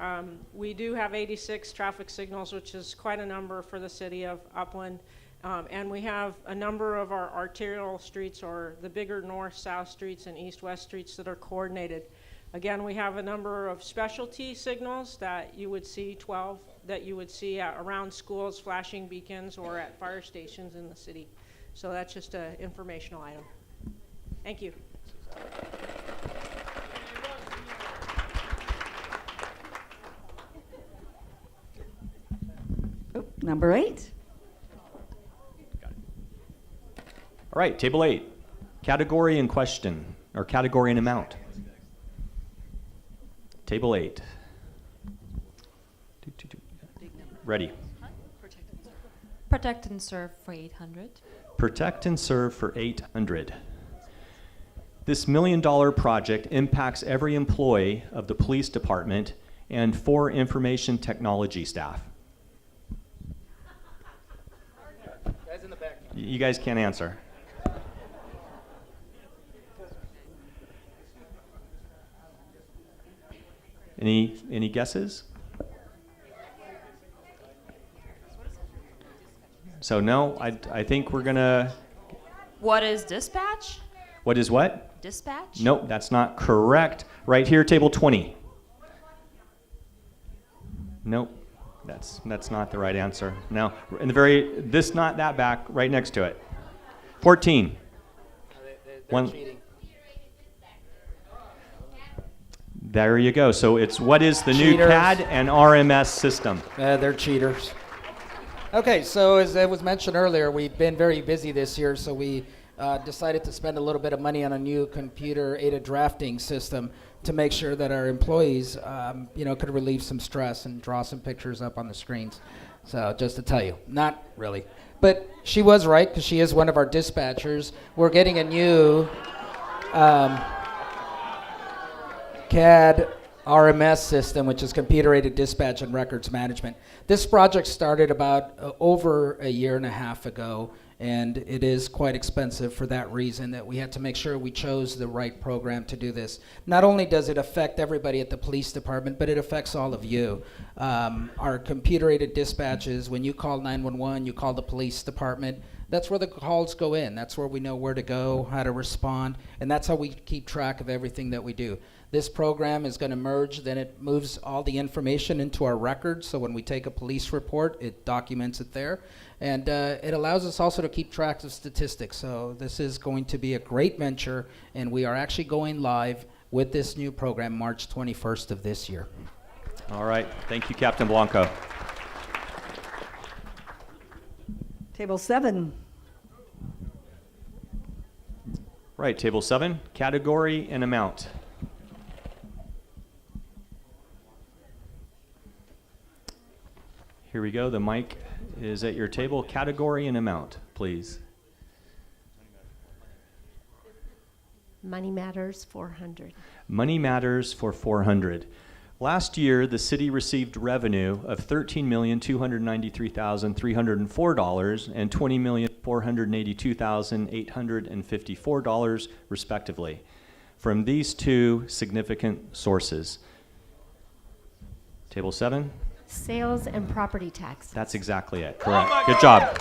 We do have 86 traffic signals, which is quite a number for the city of Upland. And we have a number of our arterial streets, or the bigger north-south streets and east-west streets, that are coordinated. Again, we have a number of specialty signals that you would see, 12, that you would see around schools, flashing beacons, or at fire stations in the city. So that's just an informational item. Thank you. Oh, number 8. All right, table 8. Category and question, or category and amount. Table 8. Ready. Protect and serve for 800. Protect and serve for 800. This $1 million project impacts every employee of the police department and 4 information technology staff. Guys in the back. You guys can't answer. Any guesses? So no, I think we're gonna. What is dispatch? What is what? Dispatch? Nope, that's not correct. Right here, table 20. Nope, that's not the right answer. No, in the not that back, right next to it. 14. They're cheating. There you go. So it's what is the new Cheaters. CAD and RMS system? They're cheaters. Okay, so as it was mentioned earlier, we've been very busy this year, so we decided to spend a little bit of money on a new computer-aided drafting system to make sure that our employees, could relieve some stress and draw some pictures up on the screens. So just to tell you, not really. But she was right, because she is one of our dispatchers. We're getting a new CAD RMS system, which is computer-aided dispatch and records management. This project started about over a year and a half ago, and it is quite expensive for that reason, that we had to make sure we chose the right program to do this. Not only does it affect everybody at the police department, but it affects all of you. Our computer-aided dispatches, when you call 911, you call the police department, that's where the calls go in. That's where we know where to go, how to respond, and that's how we keep track of everything that we do. This program is going to merge, then it moves all the information into our records, so when we take a police report, it documents it there. And it allows us also to keep track of statistics. So this is going to be a great venture, and we are actually going live with this new program March 21st of this year. All right. Thank you, Captain Blanco. Table 7. Right, table 7, category and amount. Here we go. The mic is at your table. Category and amount, please. Money Matters 400. Money Matters for 400. Last year, the city received revenue of $13,293,304 and $20,482,854, respectively, from these two significant sources. Table 7, Sales and property tax. That's exactly it. Correct. Good job.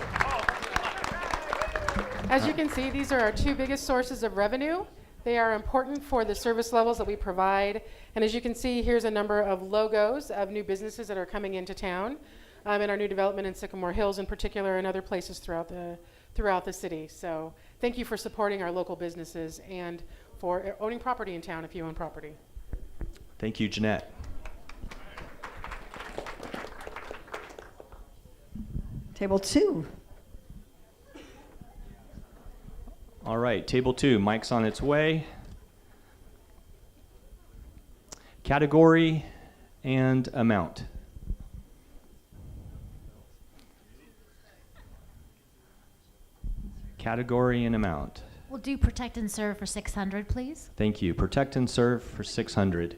As you can see, these are our two biggest sources of revenue. They are important for the service levels that we provide. And as you can see, here's a number of logos of new businesses that are coming into town, in our new development in Sycamore Hills in particular, and other places throughout the city. So thank you for supporting our local businesses and for owning property in town if you own property. Thank you, Jeanette. Table 2. All right, table 2, mic's on its way. Category and amount. Category and amount. We'll do protect and serve for 600, please. Thank you. Protect and serve for 600.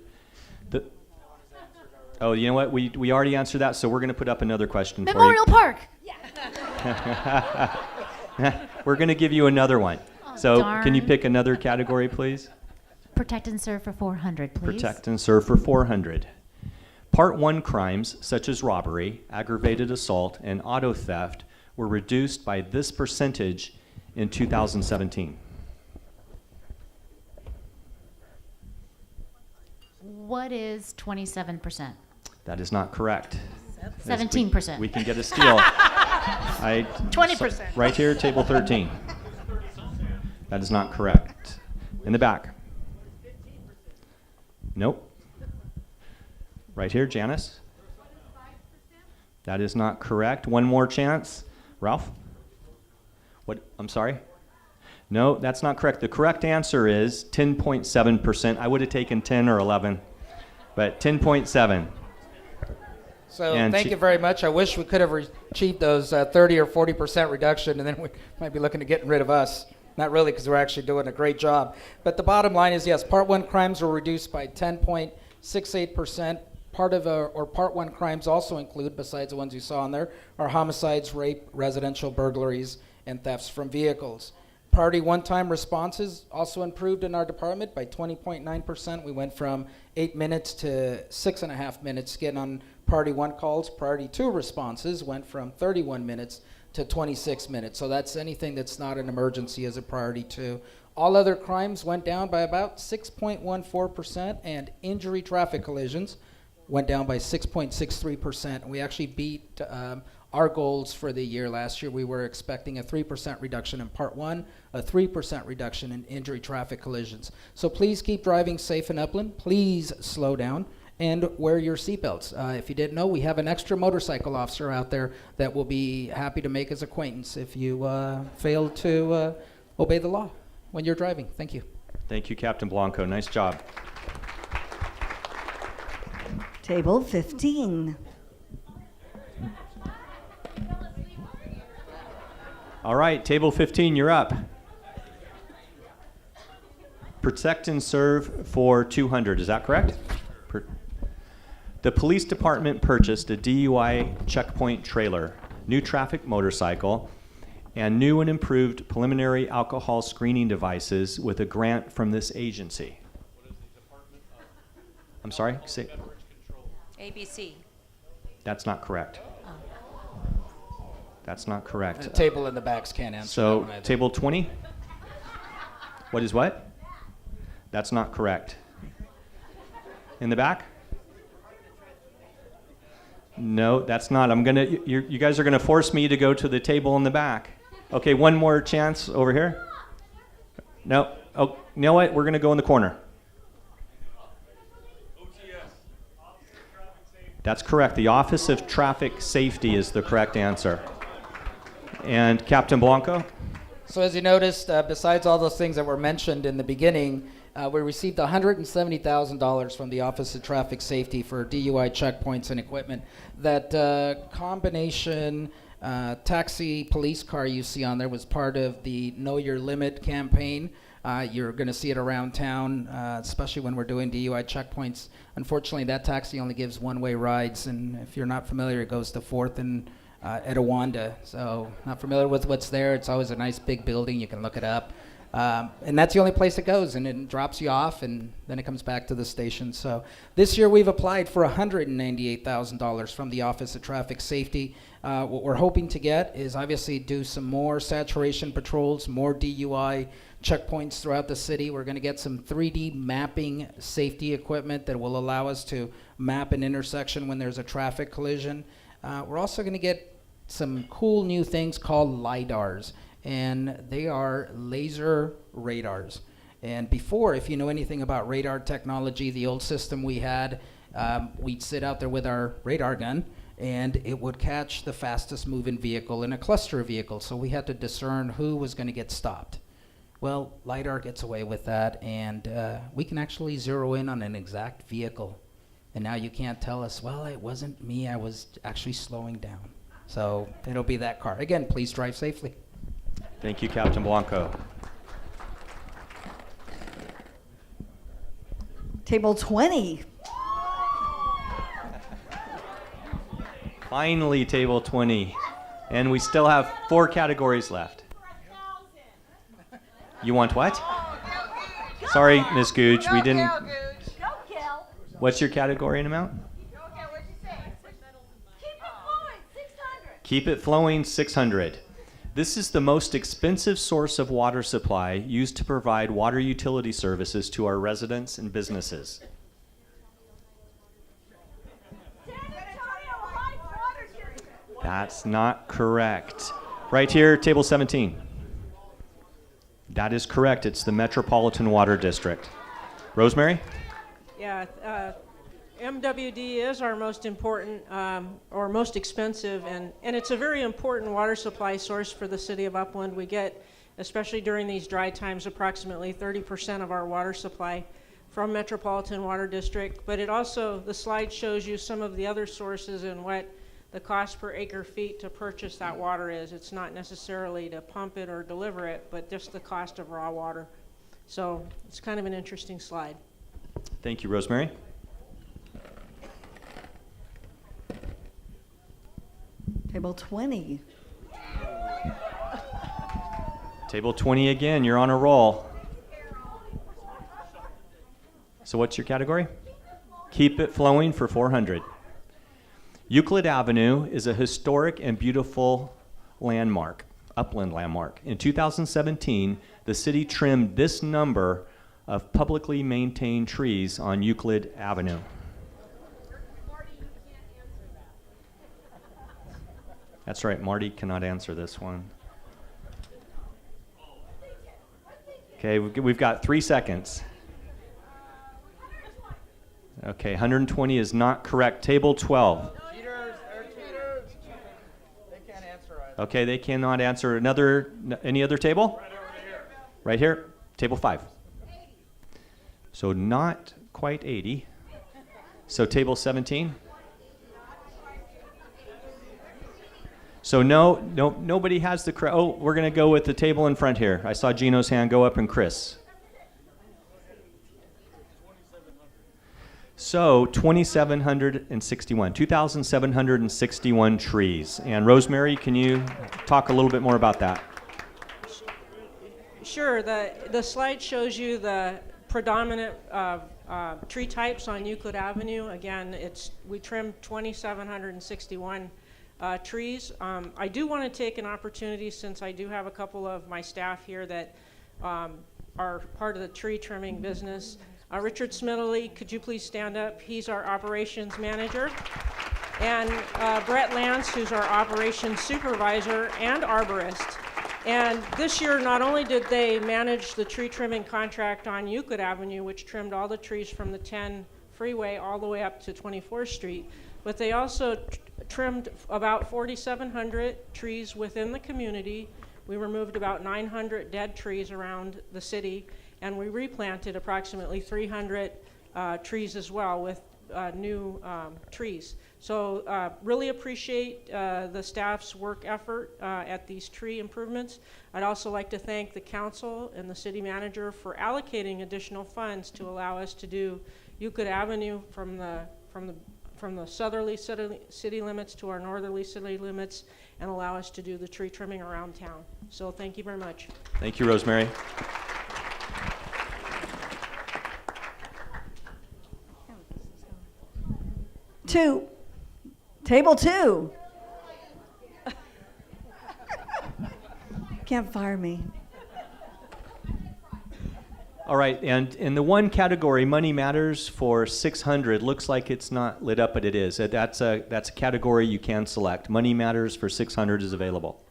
Oh, you know what? We already answered that, so we're going to put up another question Memorial for you. Park. We're going to give you another one. So darn. can you pick another category, please? Protect and serve for 400, please. Protect and serve for 400. Part 1 crimes, such as robbery, aggravated assault, and auto theft, were reduced by this percentage in 2017. What is 27%? That is not correct. 17%. We can get a steal. 20%. Right here, table 13. That is not correct. In the back. Nope. Right here, Janice. That is not correct. One more chance. Ralph? What? I'm sorry? No, that's not correct. The correct answer is 10.7%. I would have taken 10 or 11, but 10.7. So And thank you very much. I wish we could have achieved those 30 or 40% reduction, and then we might be looking at getting rid of us. Not really, because we're actually doing a great job. But the bottom line is, yes, Part 1 crimes were reduced by 10.68%. Part 1 crimes also include, besides the ones you saw on there, are homicides, rape, residential burglaries, and thefts from vehicles. Priority one-time responses also improved in our department by 20.9%. We went from 8 minutes to 6.5 minutes getting on Priority 1 calls. Priority 2 responses went from 31 minutes to 26 minutes. So that's anything that's not an emergency as a Priority 2. All other crimes went down by about 6.14%, and injury traffic collisions went down by 6.63%. We actually beat our goals for the year. Last year we were expecting a 3% reduction in Part 1, a 3% reduction in injury traffic collisions. So please keep driving safe in Upland. Please slow down and wear your seatbelts. If you didn't know, we have an extra motorcycle officer out there that will be happy to make his acquaintance if you fail to obey the law when you're driving. Thank you. Thank you, Captain Blanco. Nice job. Table 15. All right, table 15, you're up. Protect and serve for 200, is that correct? The police department purchased a DUI checkpoint trailer, new traffic motorcycle, and new and improved preliminary alcohol screening devices with a grant from this agency. I'm sorry? Say. ABC. That's not correct. That's not correct. The table in the backs can't answer that So, one either. table 20? What is what? That's not correct. In the back? No, that's not. You guys are gonna force me to go to the table in the back. Okay, one more chance over here. No. Oh, you know what? We're gonna go in the corner. That's correct. The Office of Traffic Safety is the correct answer. And Captain Blanco? So as you noticed, besides all those things that were mentioned in the beginning, we received $170,000 from the Office of Traffic Safety for DUI checkpoints and equipment. That combination taxi police car you see on there was part of the Know Your Limit campaign. You're going to see it around town, especially when we're doing DUI checkpoints. Unfortunately, that taxi only gives one-way rides, and if you're not familiar, it goes to 4th and Etowanda. So not familiar with what's there. It's always a nice big building. You can look it up. And that's the only place it goes, and it drops you off, and then it comes back to the station. So this year we've applied for $198,000 from the Office of Traffic Safety. What we're hoping to get is obviously do some more saturation patrols, more DUI checkpoints throughout the city. We're going to get some 3D mapping safety equipment that will allow us to map an intersection when there's a traffic collision. We're also going to get some cool new things called LiDARs, and they are laser radars. And before, if you know anything about radar technology, the old system we had, we'd sit out there with our radar gun, and it would catch the fastest moving vehicle in a cluster of vehicles. So we had to discern who was going to get stopped. Well, LiDAR gets away with that, and we can actually zero in on an exact vehicle. And now you can't tell us, well, it wasn't me, I was actually slowing down. So it'll be that car. Again, please drive safely. Thank you, Captain Blanco. Table 20. Finally, table 20. And we still have 4 categories left. You want what? Sorry, Miss Gooch, we didn't. What's your category and amount? Keep it flowing, 600. This is the most expensive source of water supply used to provide water utility services to our residents and businesses. That's not correct. Right here, table 17. That is correct. It's the Metropolitan Water District. Rosemary? Yeah, MWD is our most important or most expensive, and it's a very important water supply source for the city of Upland. We get, especially during these dry times, approximately 30% of our water supply from Metropolitan Water District. But it also, the slide shows you some of the other sources and what the cost per acre feet to purchase that water is. It's not necessarily to pump it or deliver it, but just the cost of raw water. So it's kind of an interesting slide. Thank you, Rosemary. Table 20. Table 20 again, you're on a roll. So what's your category? Keep it flowing for 400. Euclid Avenue is a historic and beautiful landmark, upland landmark. In 2017, the city trimmed this number of publicly maintained trees on Euclid Avenue. That's right, Marty cannot answer this one. Okay, we've got 3 seconds. Okay, 120 is not correct. Table 12. They can't answer either. Okay, they cannot answer. Any other table? Right over here. Right here, table 5. So not quite 80. So table 17. So nobody has the correct. Oh, we're going to go with the table in front here. I saw Gino's hand go up and Chris. So 2,761 trees. And Rosemary, can you talk a little bit more about that? Sure. The slide shows you the predominant tree types on Euclid Avenue. Again, we trimmed 2,761 trees. I do want to take an opportunity, since I do have a couple of my staff here that are part of the tree trimming business. Richard Smithley, could you please stand up? He's our operations manager. And Brett Lance, who's our operations supervisor and arborist. And this year, not only did they manage the tree trimming contract on Euclid Avenue, which trimmed all the trees from the 10 freeway all the way up to 24th Street, but they also trimmed about 4,700 trees within the community. We removed about 900 dead trees around the city, and we replanted approximately 300 trees as well with new trees. So really appreciate the staff's work effort at these tree improvements. I'd also like to thank the council and the city manager for allocating additional funds to allow us to do Euclid Avenue from the southerly city limits to our northerly city limits, and allow us to do the tree trimming around town. So thank you very much. Thank you, Rosemary. 2. Table 2. Can't fire me. All right, and in the one category, Money Matters for 600, looks like it's not lit up, but it is. That's a category you can select. Money Matters for 600 is available.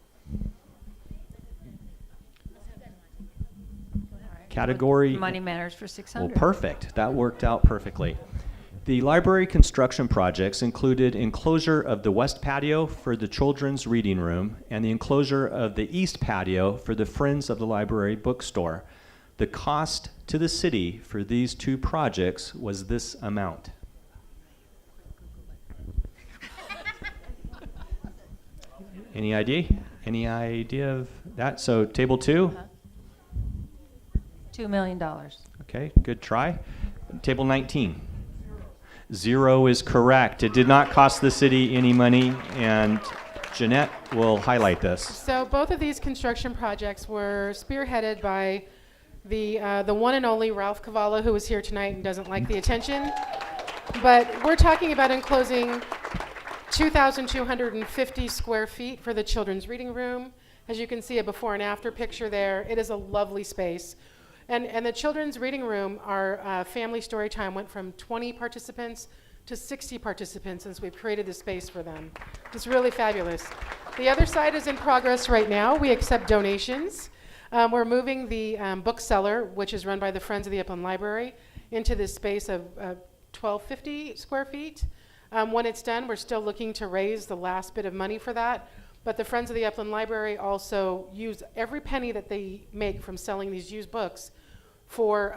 Category. Money Matters for 600. Well, perfect. That worked out perfectly. The library construction projects included enclosure of the west patio for the children's reading room and the enclosure of the east patio for the Friends of the Library bookstore. The cost to the city for these two projects was this amount. Any idea? Any idea of that? So table 2? $2 million. Okay, good try. Table 19. 0 is correct. It did not cost the city any money, and Jeanette will highlight this. So both of these construction projects were spearheaded by the one and only Ralph Cavallo, who is here tonight and doesn't like the attention. But we're talking about enclosing 2,250 square feet for the children's reading room. As you can see, a before and after picture there. It is a lovely space. And the children's reading room, our family story time went from 20 participants to 60 participants since we've created this space for them. It's really fabulous. The other side is in progress right now. We accept donations. We're moving the bookseller, which is run by the Friends of the Upland Library, into this space of 1,250 square feet. When it's done, we're still looking to raise the last bit of money for that. But the Friends of the Upland Library also use every penny that they make from selling these used books for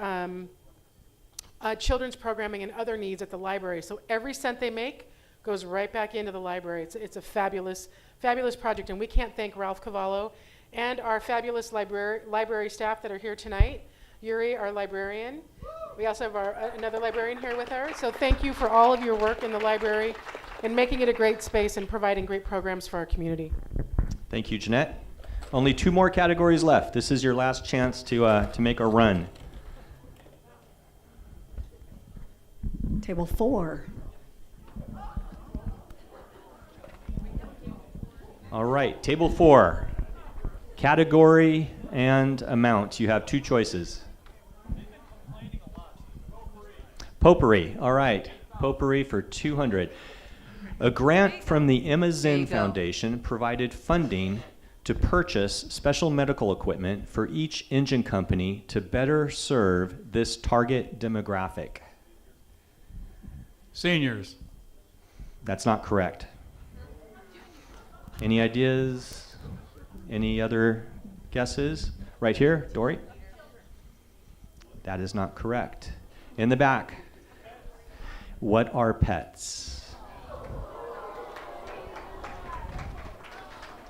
children's programming and other needs at the library. So every cent they make goes right back into the library. It's a fabulous, fabulous project. And we can't thank Ralph Cavallo and our fabulous library staff that are here tonight. Yuri, our librarian. We also have another librarian here with her. So thank you for all of your work in the library and making it a great space and providing great programs for our community. Thank you, Jeanette. Only 2 more categories left. This is your last chance to make a run. Table 4. All right, table 4. Category and amount. You have 2 choices. Potpourri. All right, potpourri for 200. A grant from the Emma Zinn Foundation provided funding to purchase special medical equipment for each engine company to better serve this target demographic. Seniors. That's not correct. Any ideas? Any other guesses? Right here, Dory? That is not correct. In the back, what are pets?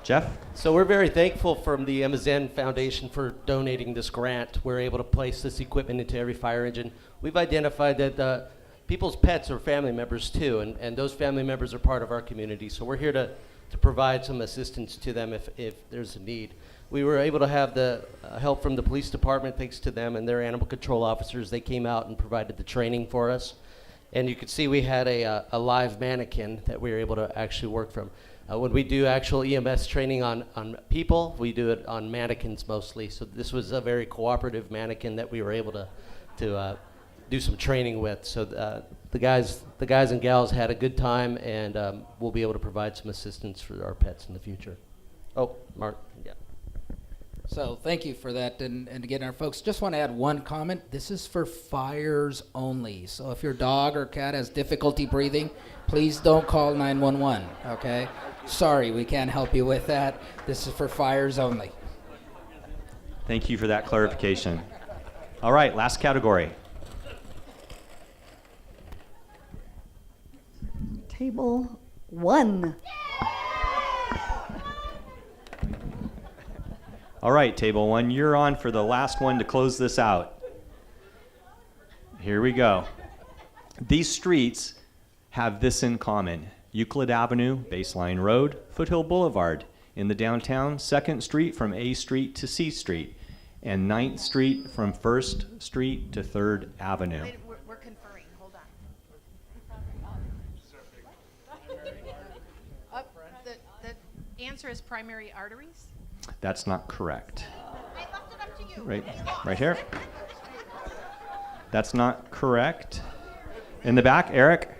Jeff? So we're very thankful from the Emma Zinn Foundation for donating this grant. We're able to place this equipment into every fire engine. We've identified that people's pets are family members too, and those family members are part of our community. So we're here to provide some assistance to them if there's a need. We were able to have the help from the police department, thanks to them and their animal control officers. They came out and provided the training for us. And you could see we had a live mannequin that we were able to actually work from. When we do actual EMS training on people, we do it on mannequins mostly. So this was a very cooperative mannequin that we were able to do some training with. So the guys and gals had a good time, and we'll be able to provide some assistance for our pets in the future. Oh, Mark, yeah. So thank you for that. And again, our folks, just want to add one comment. This is for fires only. So if your dog or cat has difficulty breathing, please don't call 911, okay? Sorry, we can't help you with that. This is for fires only. Thank you for that clarification. All right, last category. Table 1. All right, table 1, you're on for the last one to close this out. Here we go. These streets have this in common. Euclid Avenue, Baseline Road, Foothill Boulevard. In the downtown, 2nd Street from A Street to C Street, and 9th Street from 1st Street to 3rd Avenue. We're conferring. Hold on. answer is primary arteries? That's not correct. Right here. That's not correct. In the back, Eric.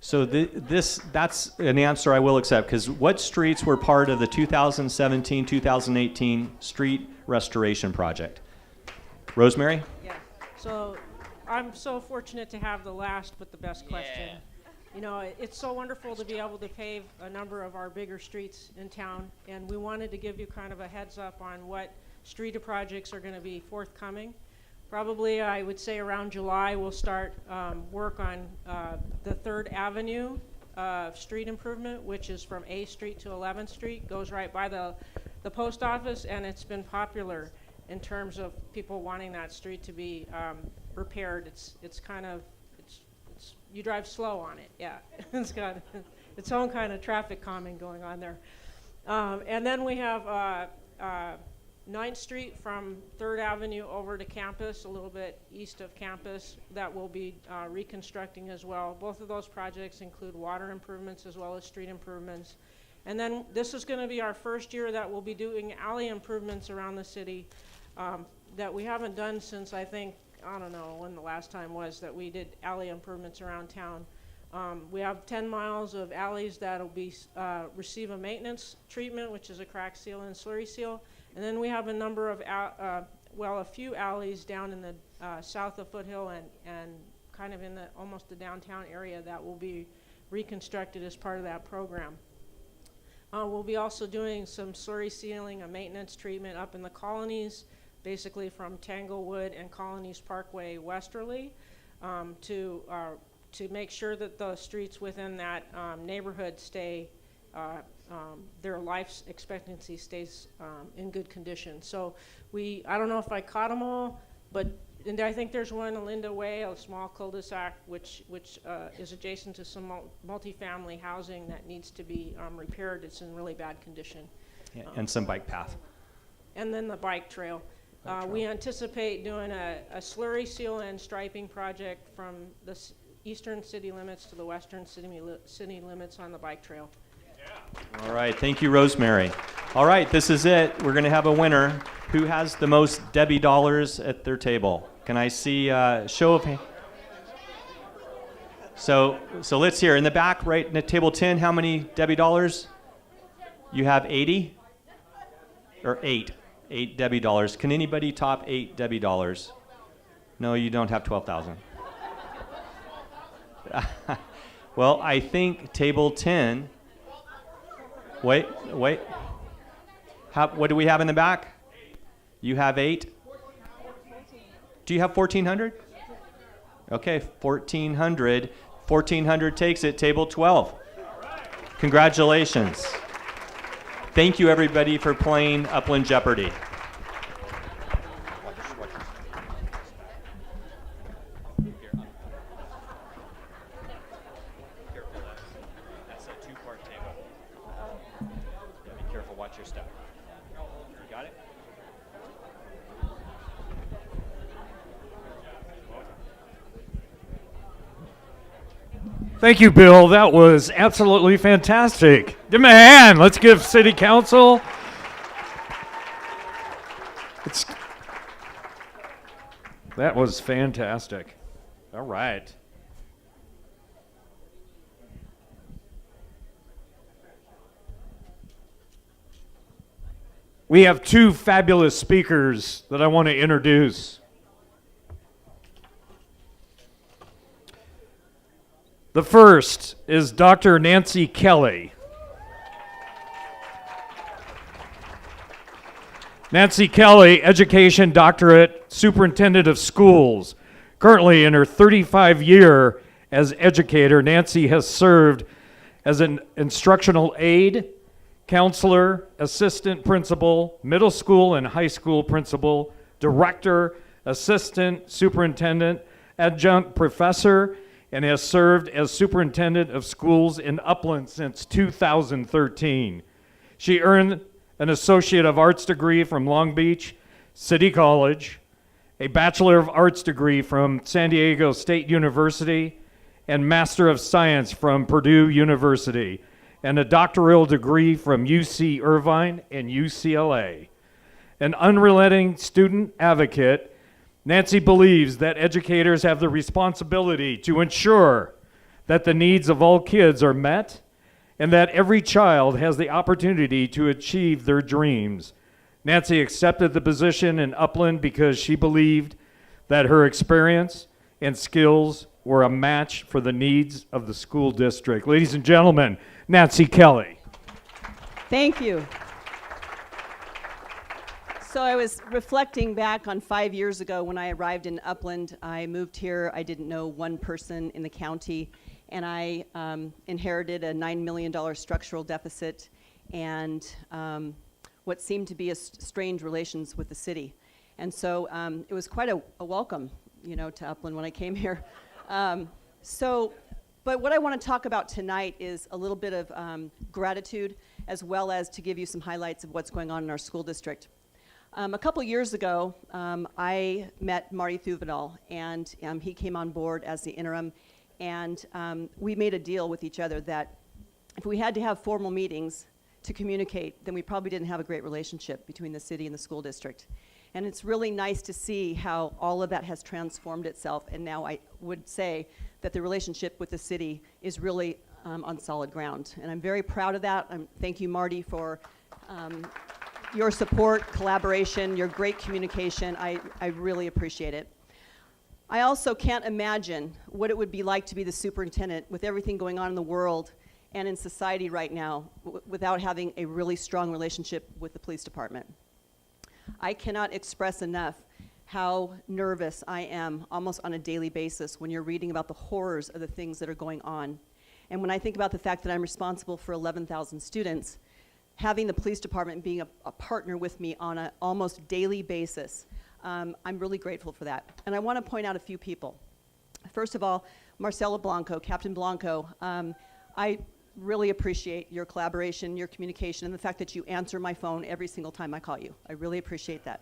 So that's an answer I will accept, because what streets were part of the 2017-2018 street restoration project? Rosemary? Yeah. So I'm so fortunate to have the last but the best question. You know, it's so wonderful to be able to pave a number of our bigger streets in town, and we wanted to give you kind of a heads up on what street projects are going to be forthcoming. Probably, I would say around July, we'll start work on the 3rd Avenue street improvement, which is from A Street to 11th Street, goes right by the post office, and it's been popular in terms of people wanting that street to be repaired. It's kind of, you drive slow on it, yeah. It's got its own kind of traffic calming going on there. And then we have 9th Street from 3rd Avenue over to campus, a little bit east of campus, that will be reconstructing as well. Both of those projects include water improvements as well as street improvements. And then this is going to be our first year that we'll be doing alley improvements around the city that we haven't done since, I think, I don't know when the last time was that we did alley improvements around town. We have 10 miles of alleys that'll be receive a maintenance treatment, which is a crack seal and slurry seal. And then we have a number of, a few alleys down in the south of Foothill and kind of in the almost the downtown area that will be reconstructed as part of that program. We'll be also doing some slurry sealing, a maintenance treatment up in the Colonies, basically from Tanglewood and Colonies Parkway westerly, to make sure that the streets within that neighborhood stay, their life expectancy stays in good condition. So I don't know if I caught them all, and I think there's one in Linda Way, a small cul-de-sac, which is adjacent to some multifamily housing that needs to be repaired. It's in really bad condition. Yeah, and some bike path. And then the bike trail. We anticipate doing a slurry seal and striping project from the eastern city limits to the western city limits on the bike trail. All right, thank you, Rosemary. All right, this is it. We're going to have a winner. Who has the most Debbie dollars at their table? Can I see a show of hands? So let's hear. In the back, right at table 10, how many Debbie dollars? You have 80? Or 8? 8 Debbie dollars. Can anybody top 8 Debbie dollars? No, you don't have 12,000. Well, I think table 10. Wait. What do we have in the back? You have 8? Do you have 1,400? Okay, 1,400. 1,400 takes it, table 12. Congratulations. Thank you, everybody, for playing Upland Jeopardy. That's a 2-part table. Yeah, be careful, watch your step. You got it? Thank you, Bill. That was absolutely fantastic. Give me a hand. Let's give City Council. That was fantastic. All right. We have 2 fabulous speakers that I want to introduce. The first is Dr. Nancy Kelly. Nancy Kelly, Education Doctorate, Superintendent of Schools. Currently in her 35th year as educator, Nancy has served as an instructional aide, counselor, assistant principal, middle school and high school principal, director, assistant superintendent, adjunct professor, and has served as superintendent of schools in Upland since 2013. She earned an Associate of Arts degree from Long Beach City College, a Bachelor of Arts degree from San Diego State University, and Master of Science from Purdue University, and a doctoral degree from UC Irvine and UCLA. An unrelenting student advocate, Nancy believes that educators have the responsibility to ensure that the needs of all kids are met and that every child has the opportunity to achieve their dreams. Nancy accepted the position in Upland because she believed that her experience and skills were a match for the needs of the school district. Ladies and gentlemen, Nancy Kelly. Thank you. So I was reflecting back on 5 years ago when I arrived in Upland. I moved here. I didn't know one person in the county, and I inherited a $9 million structural deficit and what seemed to be strained relations with the city. And so it was quite a welcome, to Upland when I came here. But what I want to talk about tonight is a little bit of gratitude, as well as to give you some highlights of what's going on in our school district. A couple years ago, I met Marty Thuvenal, and he came on board as the interim, and we made a deal with each other that if we had to have formal meetings to communicate, then we probably didn't have a great relationship between the city and the school district. And it's really nice to see how all of that has transformed itself, and now I would say that the relationship with the city is really on solid ground. And I'm very proud of that. Thank you, Marty, for your support, collaboration, your great communication. I really appreciate it. I also can't imagine what it would be like to be the superintendent with everything going on in the world and in society right now without having a really strong relationship with the police department. I cannot express enough how nervous I am almost on a daily basis when you're reading about the horrors of the things that are going on. And when I think about the fact that I'm responsible for 11,000 students, having the police department being a partner with me on an almost daily basis, I'm really grateful for that. And I want to point out a few people. First of all, Marcelo Blanco, Captain Blanco, I really appreciate your collaboration, your communication, and the fact that you answer my phone every single time I call you. I really appreciate that.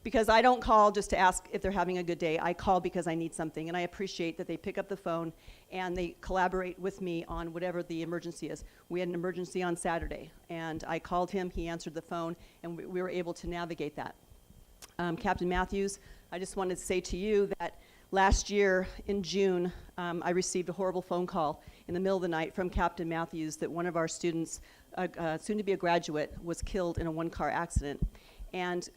Because I don't call just to ask if they're having a good day. I call because I need something, and I appreciate that they pick up the phone and they collaborate with me on whatever the emergency is. We had an emergency on Saturday, and I called him, he answered the phone, and we were able to navigate that. Captain Matthews, I just wanted to say to you that last year in June, I received a horrible phone call in the middle of the night from Captain Matthews that one of our students, soon to be a graduate, was killed in a one-car accident. And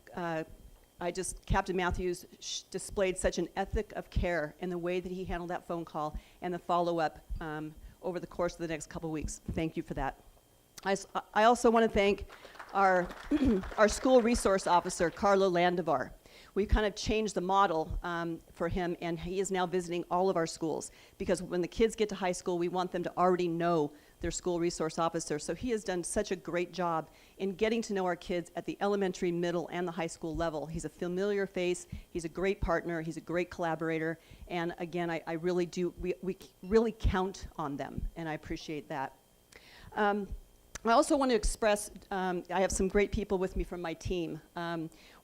Captain Matthews displayed such an ethic of care in the way that he handled that phone call and the follow-up over the course of the next couple weeks. Thank you for that. I also want to thank our school resource officer, Carlo Landivar. We've kind of changed the model for him, and he is now visiting all of our schools, because when the kids get to high school, we want them to already know their school resource officer. So he has done such a great job in getting to know our kids at the elementary, middle, and the high school level. He's a familiar face, he's a great partner, he's a great collaborator, and again, I really do, we really count on them, and I appreciate that. I also want to express, I have some great people with me from my team.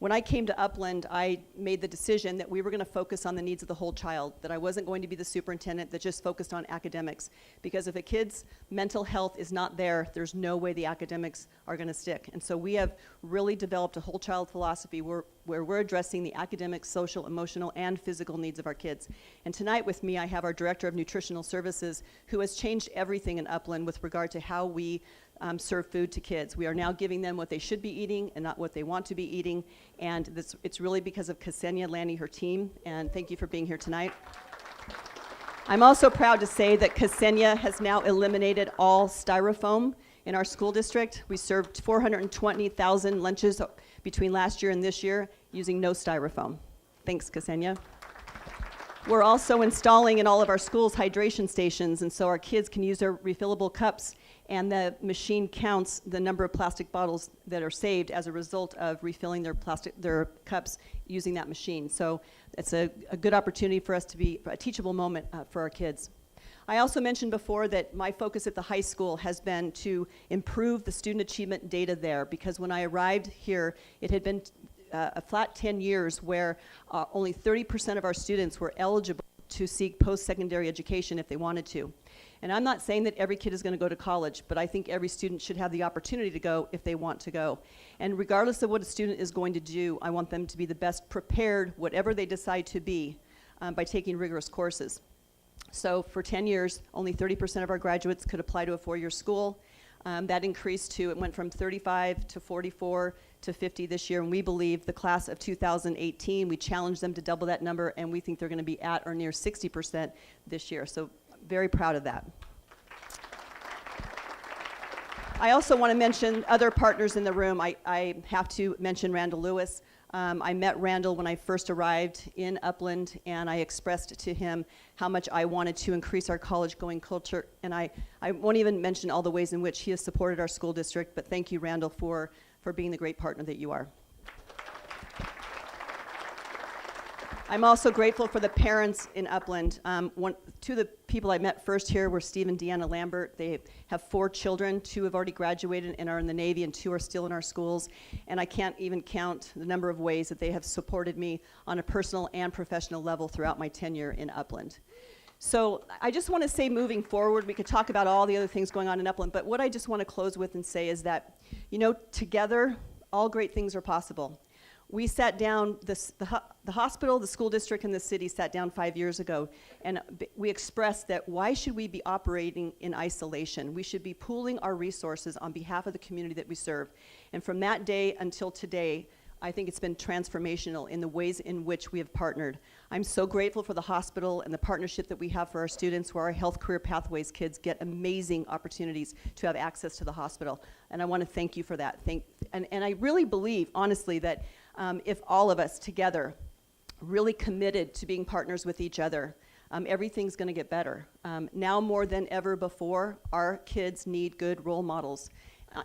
When I came to Upland, I made the decision that we were going to focus on the needs of the whole child, that I wasn't going to be the superintendent that just focused on academics. Because if a kid's mental health is not there, there's no way the academics are going to stick. And so we have really developed a whole child philosophy where we're addressing the academic, social, emotional, and physical needs of our kids. And tonight with me, I have our Director of Nutritional Services, who has changed everything in Upland with regard to how we serve food to kids. We are now giving them what they should be eating and not what they want to be eating. And it's really because of Ksenia Lanny, her team, and thank you for being here tonight. I'm also proud to say that Ksenia has now eliminated all styrofoam in our school district. We served 420,000 lunches between last year and this year using no styrofoam. Thanks, Ksenia. We're also installing in all of our schools hydration stations, and so our kids can use their refillable cups, and the machine counts the number of plastic bottles that are saved as a result of refilling their cups using that machine. So it's a good opportunity for us to be a teachable moment for our kids. I also mentioned before that my focus at the high school has been to improve the student achievement data there, because when I arrived here, it had been a flat 10 years where only 30% of our students were eligible to seek post-secondary education if they wanted to. And I'm not saying that every kid is going to go to college, but I think every student should have the opportunity to go if they want to go. And regardless of what a student is going to do, I want them to be the best prepared, whatever they decide to be, by taking rigorous courses. So for 10 years, only 30% of our graduates could apply to a four-year school. That increased to, it went from 35 to 44 to 50 this year, and we believe the class of 2018, we challenged them to double that number, and we think they're going to be at or near 60% this year. So very proud of that. I also want to mention other partners in the room. I have to mention Randall Lewis. I met Randall when I first arrived in Upland, and I expressed to him how much I wanted to increase our college-going culture. And I won't even mention all the ways in which he has supported our school district, but thank you, Randall, for being the great partner that you are. I'm also grateful for the parents in Upland. Two of the people I met first here were Steve and Deanna Lambert. They have 4 children. 2 have already graduated and are in the Navy, and 2 are still in our schools. And I can't even count the number of ways that they have supported me on a personal and professional level throughout my tenure in Upland. So I just want to say, moving forward, we could talk about all the other things going on in Upland, but what I just want to close with and say is that, you know, together, all great things are possible. We sat down, the hospital, the school district, and the city sat down 5 years ago, and we expressed that why should we be operating in isolation? We should be pooling our resources on behalf of the community that we serve. And from that day until today, I think it's been transformational in the ways in which we have partnered. I'm so grateful for the hospital and the partnership that we have for our students, where our Health Career Pathways kids get amazing opportunities to have access to the hospital. And I want to thank you for that. And I really believe, honestly, that if all of us together really committed to being partners with each other, everything's going to get better. Now more than ever before, our kids need good role models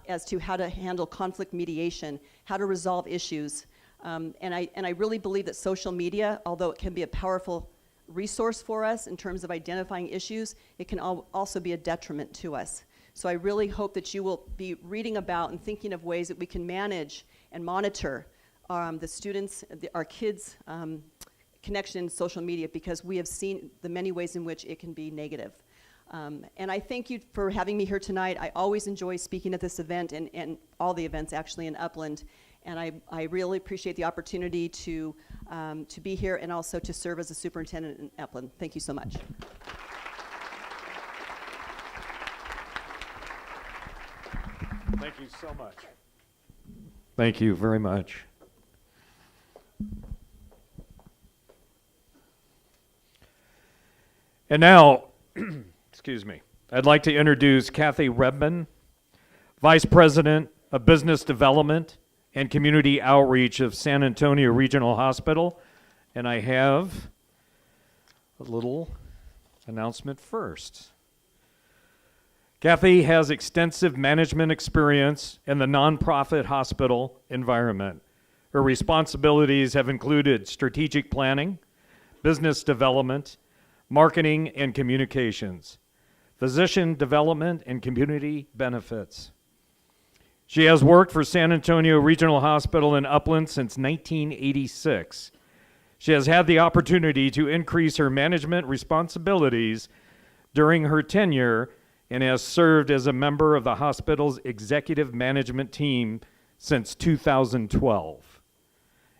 as to how to handle conflict mediation, how to resolve issues. And I really believe that social media, although it can be a powerful resource for us in terms of identifying issues, it can also be a detriment to us. So I really hope that you will be reading about and thinking of ways that we can manage and monitor the students, our kids' connection in social media, because we have seen the many ways in which it can be negative. And I thank you for having me here tonight. I always enjoy speaking at this event and all the events actually in Upland. And I really appreciate the opportunity to be here and also to serve as a superintendent in Upland. Thank you so much. Thank you so much. Thank you very much. And now, excuse me, I'd like to introduce Cathy Redman, Vice President of Business Development and Community Outreach of San Antonio Regional Hospital. And I have a little announcement first. Cathy has extensive management experience in the nonprofit hospital environment. Her responsibilities have included strategic planning, business development, marketing and communications, physician development, and community benefits. She has worked for San Antonio Regional Hospital in Upland since 1986. She has had the opportunity to increase her management responsibilities during her tenure and has served as a member of the hospital's executive management team since 2012.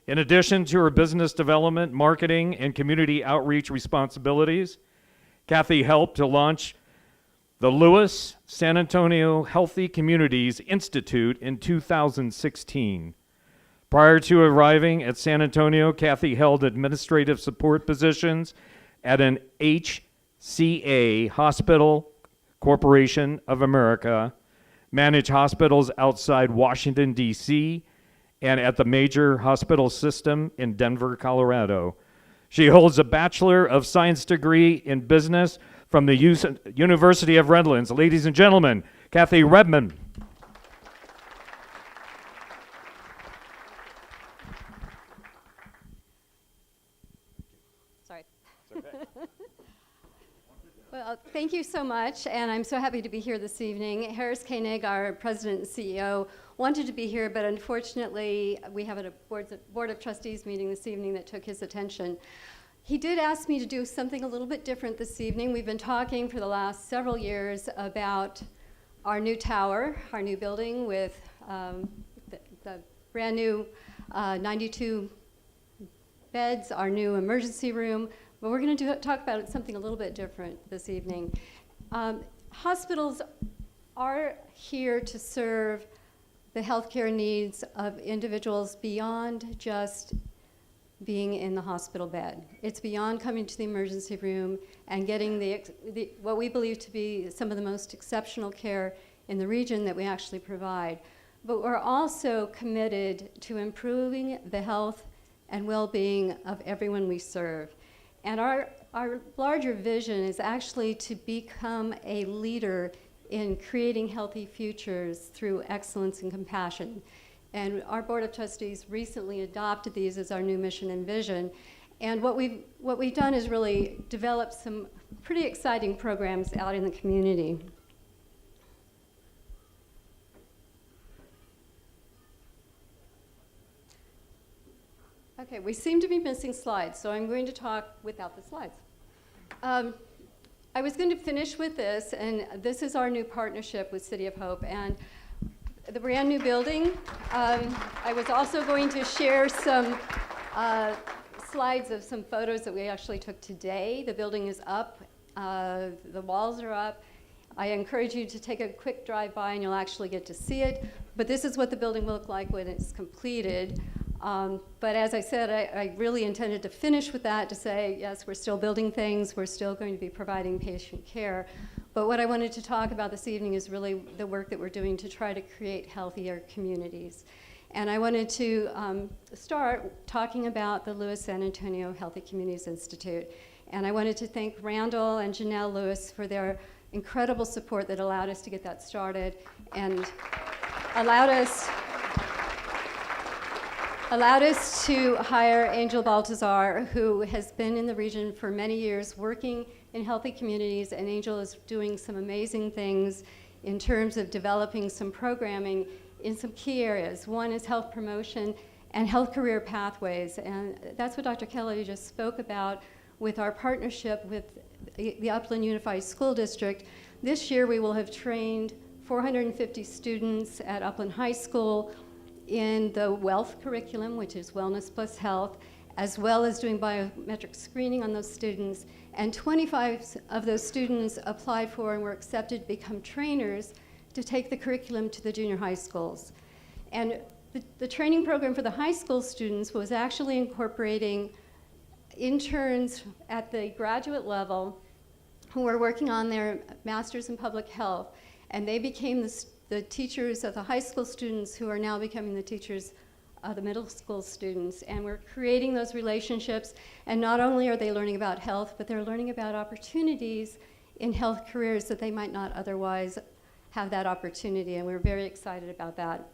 In addition to her business development, marketing, and community outreach responsibilities, Cathy helped to launch the Lewis San Antonio Healthy Communities Institute in 2016. Prior to arriving at San Antonio, Cathy held administrative support positions at an HCA Hospital Corporation of America, managed hospitals outside Washington, D.C., and at the major hospital system in Denver, Colorado. She holds a Bachelor of Science degree in business from the University of Redlands. Ladies and gentlemen, Cathy Redman. Sorry. Well, thank you so much, and I'm so happy to be here this evening. Harris Koenig, our president and CEO, wanted to be here, but unfortunately, we have a board of trustees meeting this evening that took his attention. He did ask me to do something a little bit different this evening. We've been talking for the last several years about our new tower, our new building with the brand new 92 beds, our new emergency room. But we're going to talk about something a little bit different this evening. Hospitals are here to serve the healthcare needs of individuals beyond just being in the hospital bed. It's beyond coming to the emergency room and getting what we believe to be some of the most exceptional care in the region that we actually provide. But we're also committed to improving the health and well-being of everyone we serve. And our larger vision is actually to become a leader in creating healthy futures through excellence and compassion. And our Board of Trustees recently adopted these as our new mission and vision. And what we've done is really develop some pretty exciting programs out in the community. Okay, we seem to be missing slides, so I'm going to talk without the slides. I was going to finish with this, and this is our new partnership with City of Hope and the brand new building. I was also going to share some slides of some photos that we actually took today. The building is up, the walls are up. I encourage you to take a quick drive by and you'll actually get to see it. But this is what the building will look like when it's completed. But as I said, I really intended to finish with that to say, yes, we're still building things, we're still going to be providing patient care. But what I wanted to talk about this evening is really the work that we're doing to try to create healthier communities. And I wanted to start talking about the Lewis San Antonio Healthy Communities Institute. And I wanted to thank Randall and Randall Lewis for their incredible support that allowed us to get that started and allowed us to hire Angel Baltazar, who has been in the region for many years working in healthy communities, and Angel is doing some amazing things in terms of developing some programming in some key areas. One is health promotion and health career pathways, and that's what Dr. Kelly just spoke about with our partnership with the Upland Unified School District. This year we will have trained 450 students at Upland High School in the WEALTH curriculum, which is Wellness Plus Health, as well as doing biometric screening on those students. And 25 of those students applied for and were accepted to become trainers to take the curriculum to the junior high schools. And the training program for the high school students was actually incorporating interns at the graduate level who were working on their master's in public health, and they became the teachers of the high school students who are now becoming the teachers of the middle school students. And we're creating those relationships, and not only are they learning about health, but they're learning about opportunities in health careers that they might not otherwise have that opportunity, and we're very excited about that.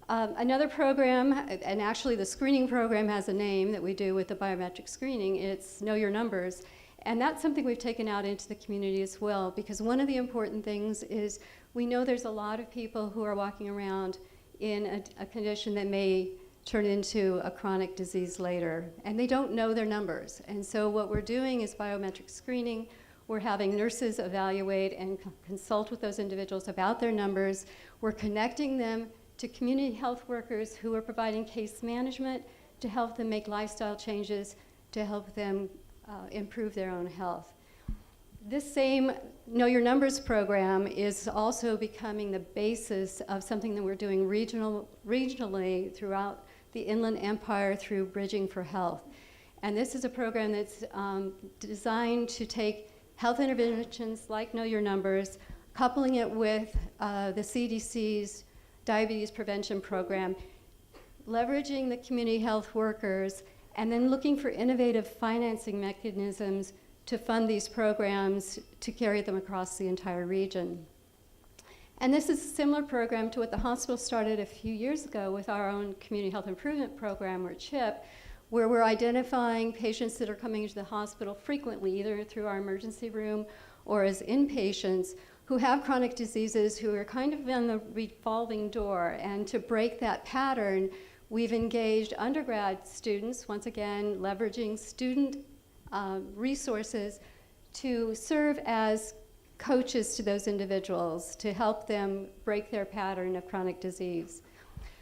Another program, and actually the screening program has a name that we do with the biometric screening, it's Know Your Numbers. And that's something we've taken out into the community as well, because one of the important things is we know there's a lot of people who are walking around in a condition that may turn into a chronic disease later, and they don't know their numbers. And so what we're doing is biometric screening. We're having nurses evaluate and consult with those individuals about their numbers. We're connecting them to community health workers who are providing case management to help them make lifestyle changes, to help them improve their own health. This same Know Your Numbers program is also becoming the basis of something that we're doing regionally throughout the Inland Empire through Bridging for Health. And this is a program that's designed to take health interventions like Know Your Numbers, coupling it with the CDC's diabetes prevention program, leveraging the community health workers, and then looking for innovative financing mechanisms to fund these programs to carry them across the entire region. And this is a similar program to what the hospital started a few years ago with our own Community Health Improvement Program, or CHIP, where we're identifying patients that are coming into the hospital frequently, either through our emergency room or as inpatients, who have chronic diseases, who are kind of in the revolving door. And to break that pattern, we've engaged undergrad students, once again, leveraging student resources to serve as coaches to those individuals to help them break their pattern of chronic disease.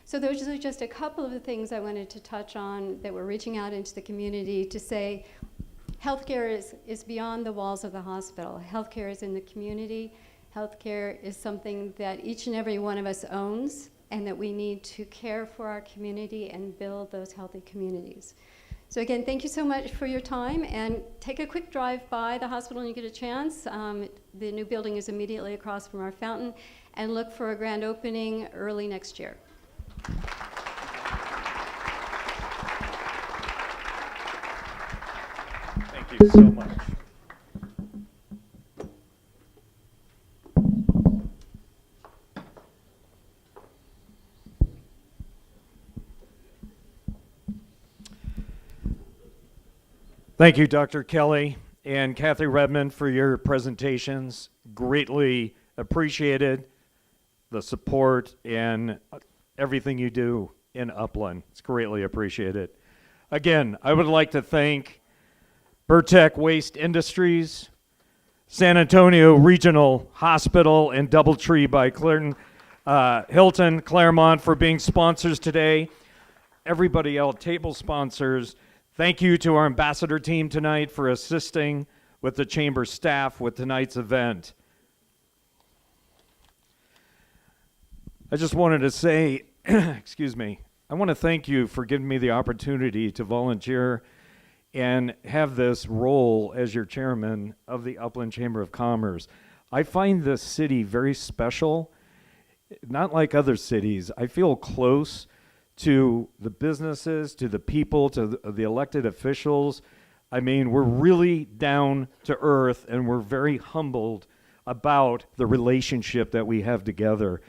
So those are just a couple of the things I wanted to touch on that we're reaching out into the community to say healthcare is beyond the walls of the hospital. Healthcare is in the community. Healthcare is something that each and every one of us owns, and that we need to care for our community and build those healthy communities. So again, thank you so much for your time, and take a quick drive by the hospital when you get a chance. The new building is immediately across from our fountain, and look for a grand opening early next year. Thank you so much. Thank you, Dr. Kelly and Cathy Redman, for your presentations. Greatly appreciated the support and everything you do in Upland. It's greatly appreciated. Again, I would like to thank Burtech Waste Industries, San Antonio Regional Hospital, and Doubletree by Hilton Claremont for being sponsors today. Everybody else, table sponsors. Thank you to our ambassador team tonight for assisting with the chamber staff with tonight's event. I just wanted to say, excuse me, I want to thank you for giving me the opportunity to volunteer and have this role as your chairman of the Upland Chamber of Commerce. I find this city very special, not like other cities. I feel close to the businesses, to the people, to the elected officials. I mean, we're really down to earth, and we're very humbled about the relationship that we have together.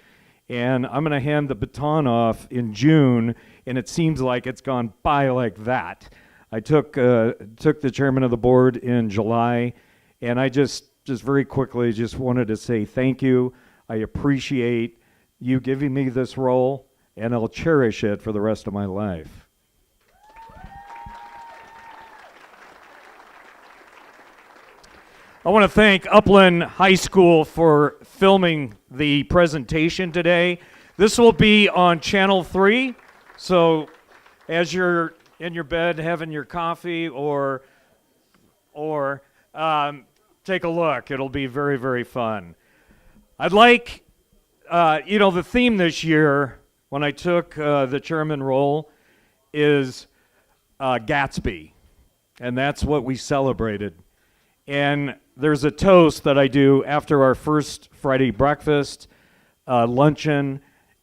And I'm going to hand the baton off in June, and it seems like it's gone by like that. I took the chairman of the board in July, and I just very quickly just wanted to say thank you. I appreciate you giving me this role, and I'll cherish it for the rest of my life. I want to thank Upland High School for filming the presentation today. This will be on Channel 3, so as you're in your bed having your coffee or take a look. It'll be very, very fun. I'd like, the theme this year when I took the chairman role is Gatsby, and that's what we celebrated. And there's a toast that I do after our first Friday breakfast, luncheon,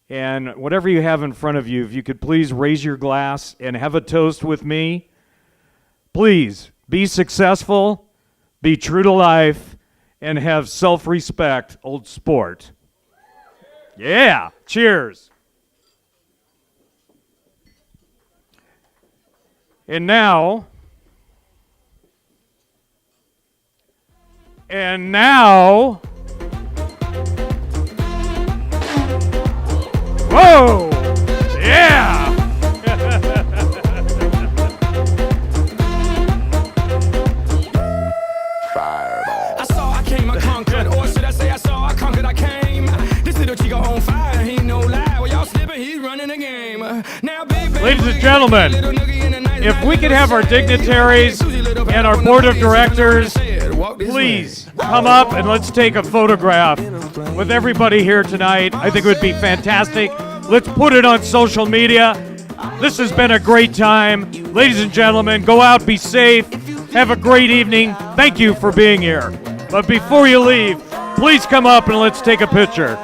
and whatever you have in front of you, if you could please raise your glass and have a toast with me. Please be successful, be true to life, and have self-respect, old sport. Yeah, cheers. And now, whoa, yeah. Fireball. I came, I conquered, or should I say I conquered, I came. This little chico on fire, he no lie. Well, y'all slipping, he's running the game. Now, big ladies and gentlemen, if we could have our dignitaries and our board of directors please come up and let's take a photograph with everybody here tonight. I think it would be fantastic. Let's put it on social media. This has been a great time. Ladies and gentlemen, go out, be safe, have a great evening. Thank you for being here. But before you leave, please come up and let's take a picture.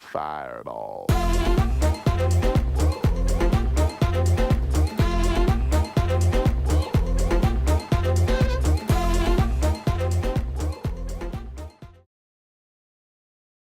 Fireball.